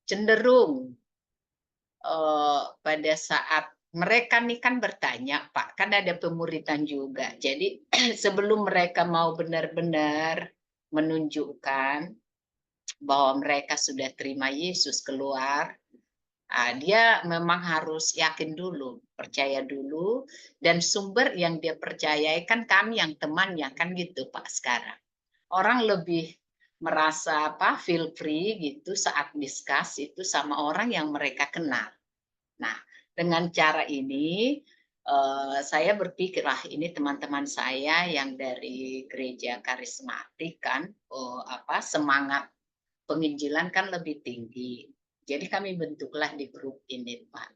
cenderung pada saat mereka nih kan bertanya, Pak, kan ada pemuritan juga. Jadi sebelum mereka mau benar-benar menunjukkan bahwa mereka sudah terima Yesus keluar, dia memang harus yakin dulu, percaya dulu, dan sumber yang dia percayai kan kami yang temannya, kan gitu Pak sekarang. Orang lebih merasa feel free gitu saat discuss itu sama orang yang mereka kenal. Nah, dengan cara ini saya berpikir ini teman-teman saya yang dari gereja karismatik kan semangat penginjilan kan lebih tinggi. Jadi kami bentuklah di grup ini Pak.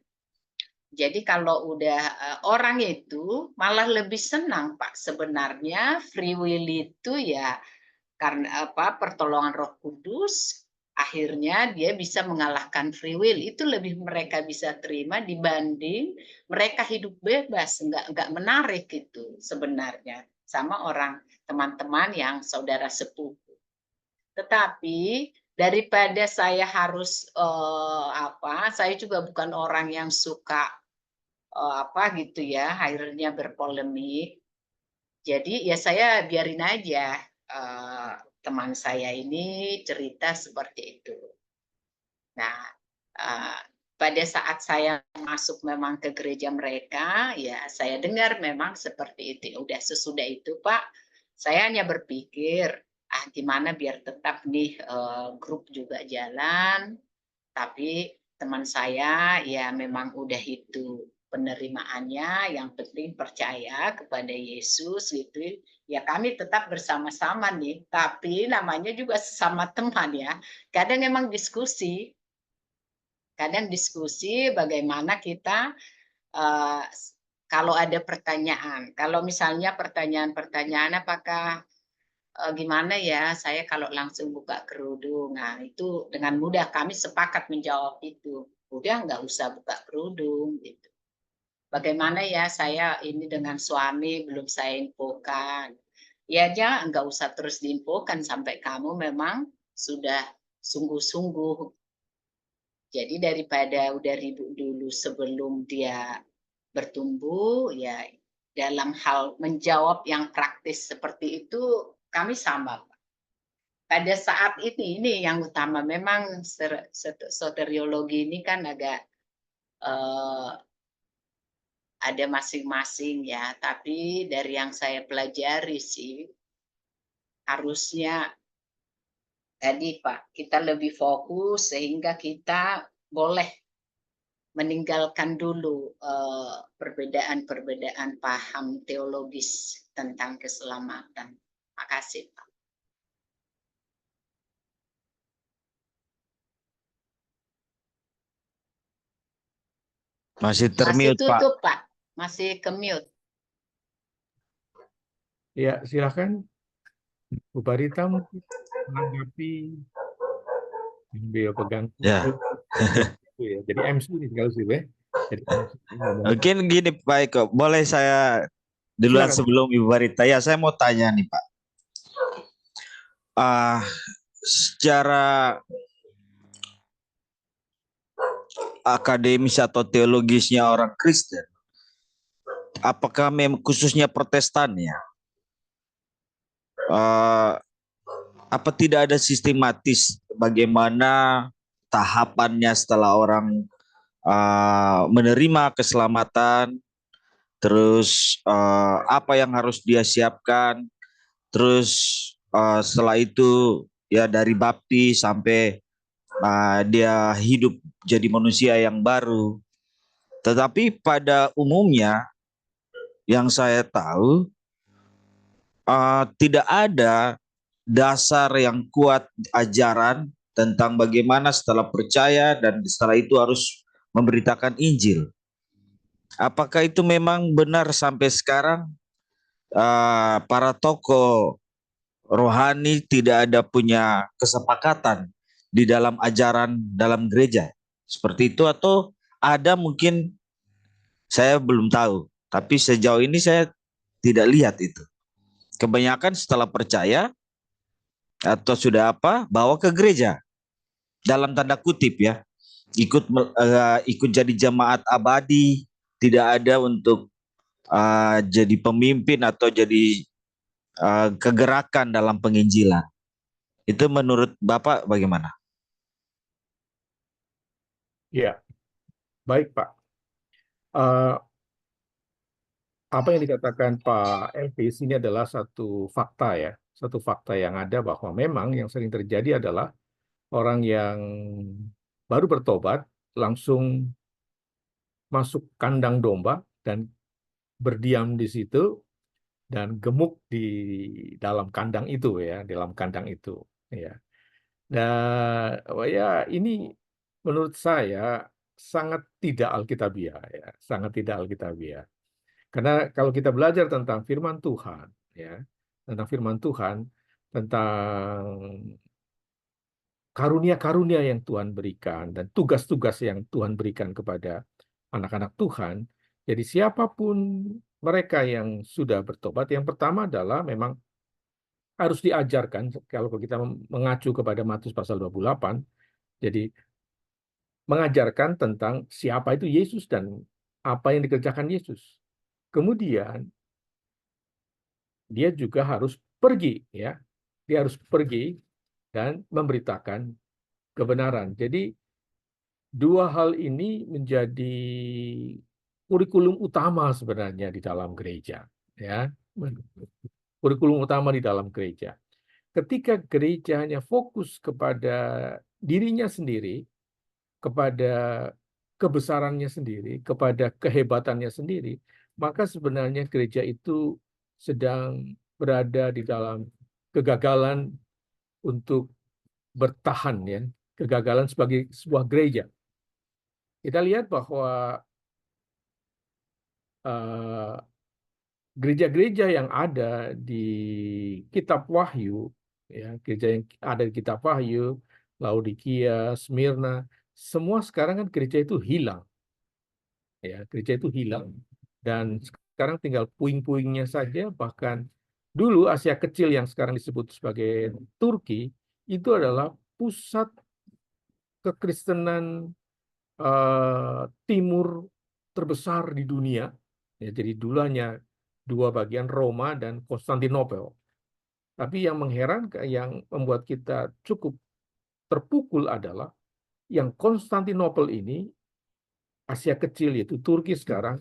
Jadi kalau udah orang itu malah lebih senang Pak, sebenarnya free will itu ya karena pertolongan Roh Kudus, akhirnya dia bisa mengalahkan free will. Itu lebih mereka bisa terima dibanding mereka hidup bebas, enggak menarik itu sebenarnya. sama orang teman-teman yang saudara sepupu. Tetapi daripada saya harus saya juga bukan orang yang suka gitu ya, akhirnya berpolemik. Jadi ya saya biarin aja teman saya ini cerita seperti itu. Nah, pada saat saya masuk memang ke gereja mereka, ya saya dengar memang seperti itu. Udah sesudah itu, Pak, saya hanya berpikir, gimana biar tetap nih grup juga jalan, tapi teman saya ya memang udah itu penerimaannya, yang penting percaya kepada Yesus gitu. Ya kami tetap bersama-sama nih, tapi namanya juga sesama teman ya. Kadang emang diskusi, bagaimana kita kalau ada pertanyaan, kalau misalnya pertanyaan-pertanyaan apakah gimana ya saya kalau langsung buka kerudung. Nah, itu dengan mudah kami sepakat menjawab itu. Udah nggak usah buka kerudung gitu. Bagaimana ya saya ini dengan suami belum saya infokan. Ya aja nggak usah terus diinfokan sampai kamu memang sudah sungguh-sungguh. Jadi daripada udah ribut dulu sebelum dia bertumbuh, ya dalam hal menjawab yang praktis seperti itu kami sama. Pada saat ini yang utama memang soteriologi ini kan agak ada masing-masing ya, tapi dari yang saya pelajari sih harusnya tadi Pak, kita lebih fokus sehingga kita boleh meninggalkan dulu perbedaan-perbedaan paham teologis tentang keselamatan. Makasih Pak. Masih Masih termute, Pak. tutup Pak, masih ke mute. Ya, silakan Bu Barita mungkin menanggapi yang beliau pegang. Ya. Ya. Jadi MC nih kalau sih, Jadi MC ngomong. Mungkin gini Pak Eko, boleh saya duluan Silakan. sebelum Ibu Barita? Ya, saya mau tanya nih Pak. Secara akademis atau teologisnya orang Kristen, apakah memang khususnya Protestan ya, apa tidak ada sistematis bagaimana tahapannya setelah orang menerima keselamatan, terus apa yang harus dia siapkan, terus setelah itu ya dari baptis sampai dia hidup jadi manusia yang baru. Tetapi pada umumnya yang saya tahu tidak ada dasar yang kuat ajaran tentang bagaimana setelah percaya dan setelah itu harus memberitakan Injil. Apakah itu memang benar sampai sekarang para tokoh rohani tidak ada punya kesepakatan di dalam ajaran dalam gereja seperti itu, atau ada mungkin saya belum tahu, tapi sejauh ini saya tidak lihat itu. Kebanyakan setelah percaya atau sudah bawa ke gereja dalam tanda kutip ya, ikut jadi jemaat abadi, tidak ada untuk jadi pemimpin atau jadi kegerakan dalam penginjilan. Itu menurut Bapak bagaimana? Ya, baik Pak. Apa yang dikatakan Pak Elvis ini adalah satu fakta ya, satu fakta yang ada bahwa memang yang sering terjadi adalah orang yang baru bertobat langsung masuk kandang domba dan berdiam di situ dan gemuk di dalam kandang itu ya, dalam kandang itu ya. Dan ya ini menurut saya sangat tidak alkitabiah ya, sangat tidak alkitabiah. Karena kalau kita belajar tentang firman Tuhan, ya, tentang firman Tuhan, tentang karunia-karunia yang Tuhan berikan dan tugas-tugas yang Tuhan berikan kepada anak-anak Tuhan, jadi siapapun mereka yang sudah bertobat, yang pertama adalah memang harus diajarkan, kalau kita mengacu kepada Matius pasal 28, jadi mengajarkan tentang siapa itu Yesus dan apa yang dikerjakan Yesus. Kemudian dia juga harus pergi, ya. Dia harus pergi dan memberitakan kebenaran. Jadi dua hal ini menjadi kurikulum utama sebenarnya di dalam gereja, ya. Kurikulum utama di dalam gereja. Ketika gereja hanya fokus kepada dirinya sendiri, kepada kebesarannya sendiri, kepada kehebatannya sendiri, maka sebenarnya gereja itu sedang berada di dalam kegagalan untuk bertahan, ya, kegagalan sebagai sebuah gereja. Kita lihat bahwa gereja-gereja yang ada di Kitab Wahyu, ya, gereja yang ada di Kitab Wahyu, Laodikia, Smyrna, semua sekarang kan gereja itu hilang, ya, gereja itu hilang, dan sekarang tinggal puing-puingnya saja. Bahkan dulu Asia Kecil yang sekarang disebut sebagai Turki itu adalah pusat kekristenan timur terbesar di dunia. Ya, jadi dulunya dua bagian, Roma dan Konstantinopel. Tapi yang mengherankan, yang membuat kita cukup terpukul adalah yang Konstantinopel ini, Asia Kecil yaitu Turki sekarang,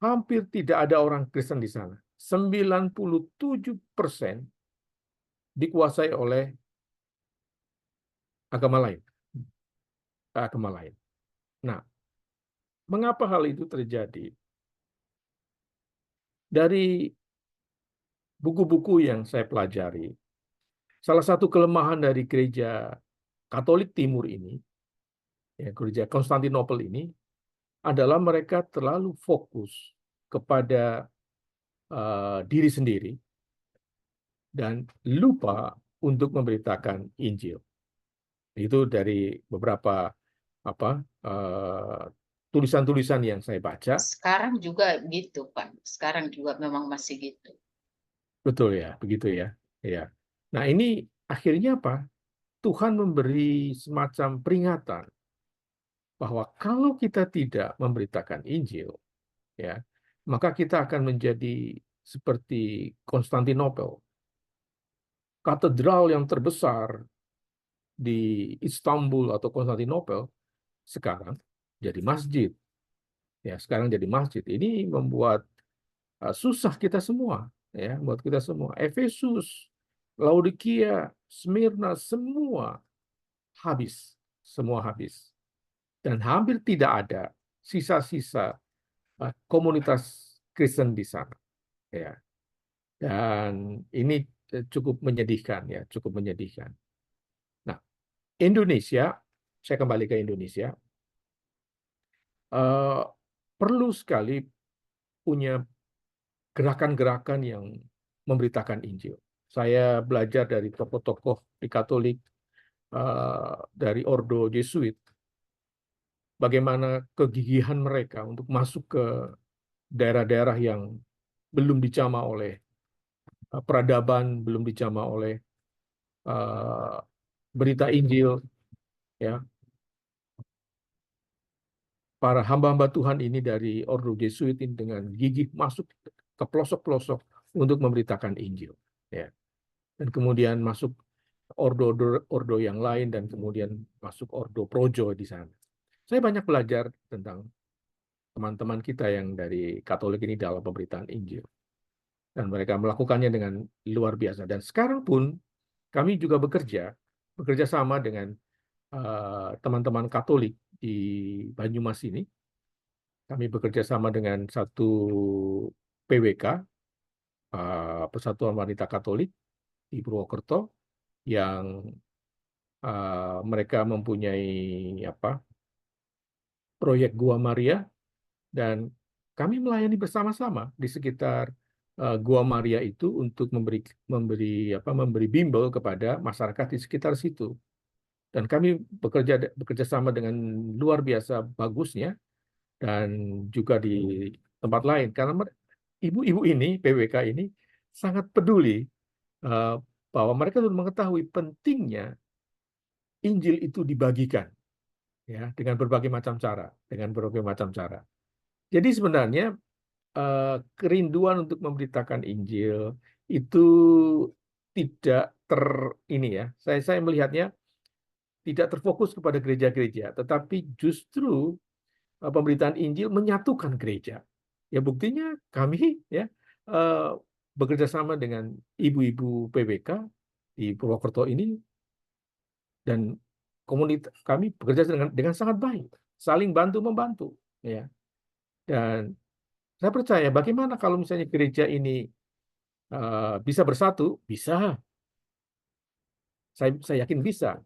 hampir tidak ada orang Kristen di sana. 97% dikuasai oleh agama lain. Nah, mengapa hal itu terjadi? Dari buku-buku yang saya pelajari, salah satu kelemahan dari gereja Katolik Timur ini, ya, gereja Konstantinopel ini, adalah mereka terlalu fokus kepada diri sendiri dan lupa untuk memberitakan Injil. Itu dari beberapa tulisan-tulisan yang saya baca. Sekarang juga gitu, Pak. Sekarang juga memang masih gitu. Betul ya, begitu ya. Ya. Nah, ini akhirnya apa? Tuhan memberi semacam peringatan bahwa kalau kita tidak memberitakan Injil, ya, maka kita akan menjadi seperti Konstantinopel, katedral yang terbesar di Istanbul atau Konstantinopel sekarang jadi masjid. Ya, sekarang jadi masjid. Ini membuat susah kita semua, ya, buat kita semua. Efesus, Laodikia, Smyrna, semua habis. Dan hampir tidak ada sisa-sisa komunitas Kristen di sana, ya. Dan ini cukup menyedihkan, ya, cukup menyedihkan. Nah, Indonesia, saya kembali ke Indonesia, perlu sekali punya gerakan-gerakan yang memberitakan Injil. Saya belajar dari tokoh-tokoh di Katolik, dari Ordo Jesuit, bagaimana kegigihan mereka untuk masuk ke daerah-daerah yang belum dijamah oleh peradaban, belum dijamah oleh berita Injil, ya. Para hamba-hamba Tuhan ini dari Ordo Jesuit ini dengan gigih masuk ke pelosok-pelosok untuk memberitakan Injil, ya. Dan kemudian masuk ordo yang lain, dan kemudian masuk Ordo Projo di sana. Saya banyak belajar tentang teman-teman kita yang dari Katolik ini dalam pemberitaan Injil. Dan mereka melakukannya dengan luar biasa. Dan sekarang pun kami juga bekerja sama dengan teman-teman Katolik di Banyumas ini. Kami bekerja sama dengan satu PWK, Persatuan Wanita Katolik di Purwokerto, yang mereka mempunyai proyek Gua Maria, dan kami melayani bersama-sama di sekitar Gua Maria itu untuk memberi bimbel kepada masyarakat di sekitar situ. Dan kami bekerja sama dengan luar biasa bagusnya, dan juga di tempat lain karena ibu-ibu ini, PWK ini sangat peduli bahwa mereka sudah mengetahui pentingnya Injil itu dibagikan ya dengan berbagai macam cara, Jadi sebenarnya kerinduan untuk memberitakan Injil itu tidak saya melihatnya tidak terfokus kepada gereja-gereja, tetapi justru pemberitaan Injil menyatukan gereja. Ya buktinya kami ya bekerja sama dengan ibu-ibu PWK di Purwokerto ini dan komunitas kami bekerja dengan sangat baik, saling bantu membantu ya. Dan saya percaya bagaimana kalau misalnya gereja ini bisa bersatu, bisa. Saya yakin bisa.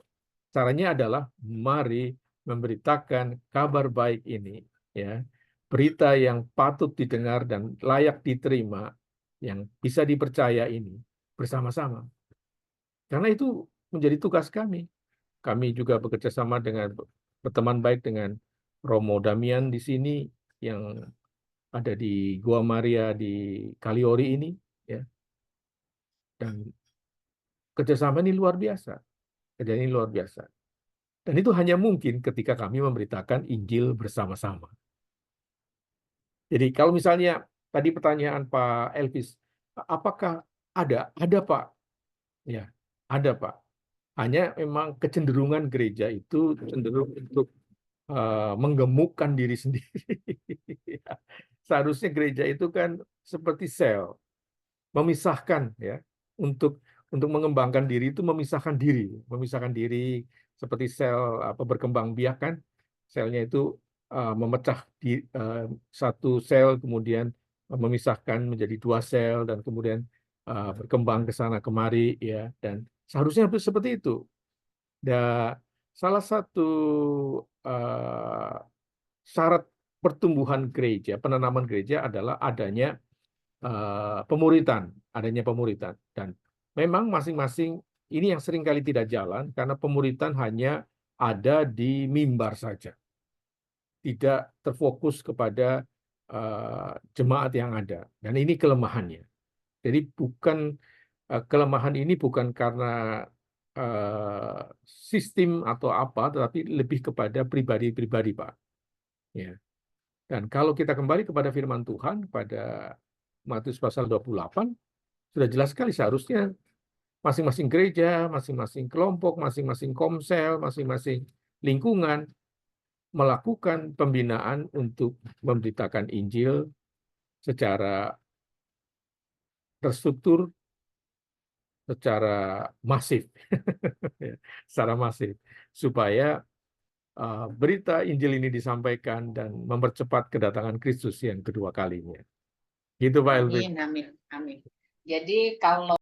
Caranya adalah mari memberitakan kabar baik ini, ya, berita yang patut didengar dan layak diterima, yang bisa dipercaya ini bersama-sama. Karena itu menjadi tugas kami. Kami juga bekerja sama berteman baik dengan Romo Damian di sini yang ada di Gua Maria di Kaliori ini, ya. Dan kerjasama ini luar biasa. Kerjaan ini luar biasa. Dan itu hanya mungkin ketika kami memberitakan Injil bersama-sama. Jadi kalau misalnya tadi pertanyaan Pak Elvis, apakah ada? Ada Pak. Ya, ada Pak. Hanya memang kecenderungan gereja itu cenderung untuk menggemukkan diri sendiri. Seharusnya gereja itu kan seperti sel, memisahkan ya, untuk mengembangkan diri itu memisahkan diri seperti sel berkembang biak kan, selnya itu memecah di satu sel kemudian memisahkan menjadi 2 sel dan kemudian berkembang ke sana kemari ya, dan seharusnya seperti itu. Dan salah satu syarat pertumbuhan gereja, penanaman gereja adalah adanya pemuritan, dan memang masing-masing ini yang seringkali tidak jalan karena pemuritan hanya ada di mimbar saja, tidak terfokus kepada jemaat yang ada, dan ini kelemahannya. Jadi kelemahan ini bukan karena sistem atau apa, tetapi lebih kepada pribadi-pribadi, Pak. Ya. Dan kalau kita kembali kepada firman Tuhan pada Matius pasal 28, sudah jelas sekali seharusnya masing-masing gereja, masing-masing kelompok, masing-masing komsel, masing-masing lingkungan melakukan pembinaan untuk memberitakan Injil secara terstruktur, secara masif, supaya berita Injil ini disampaikan dan mempercepat kedatangan Kristus yang kedua kalinya. Gitu Pak Elvin. Amin, amin, amin. Jadi kalau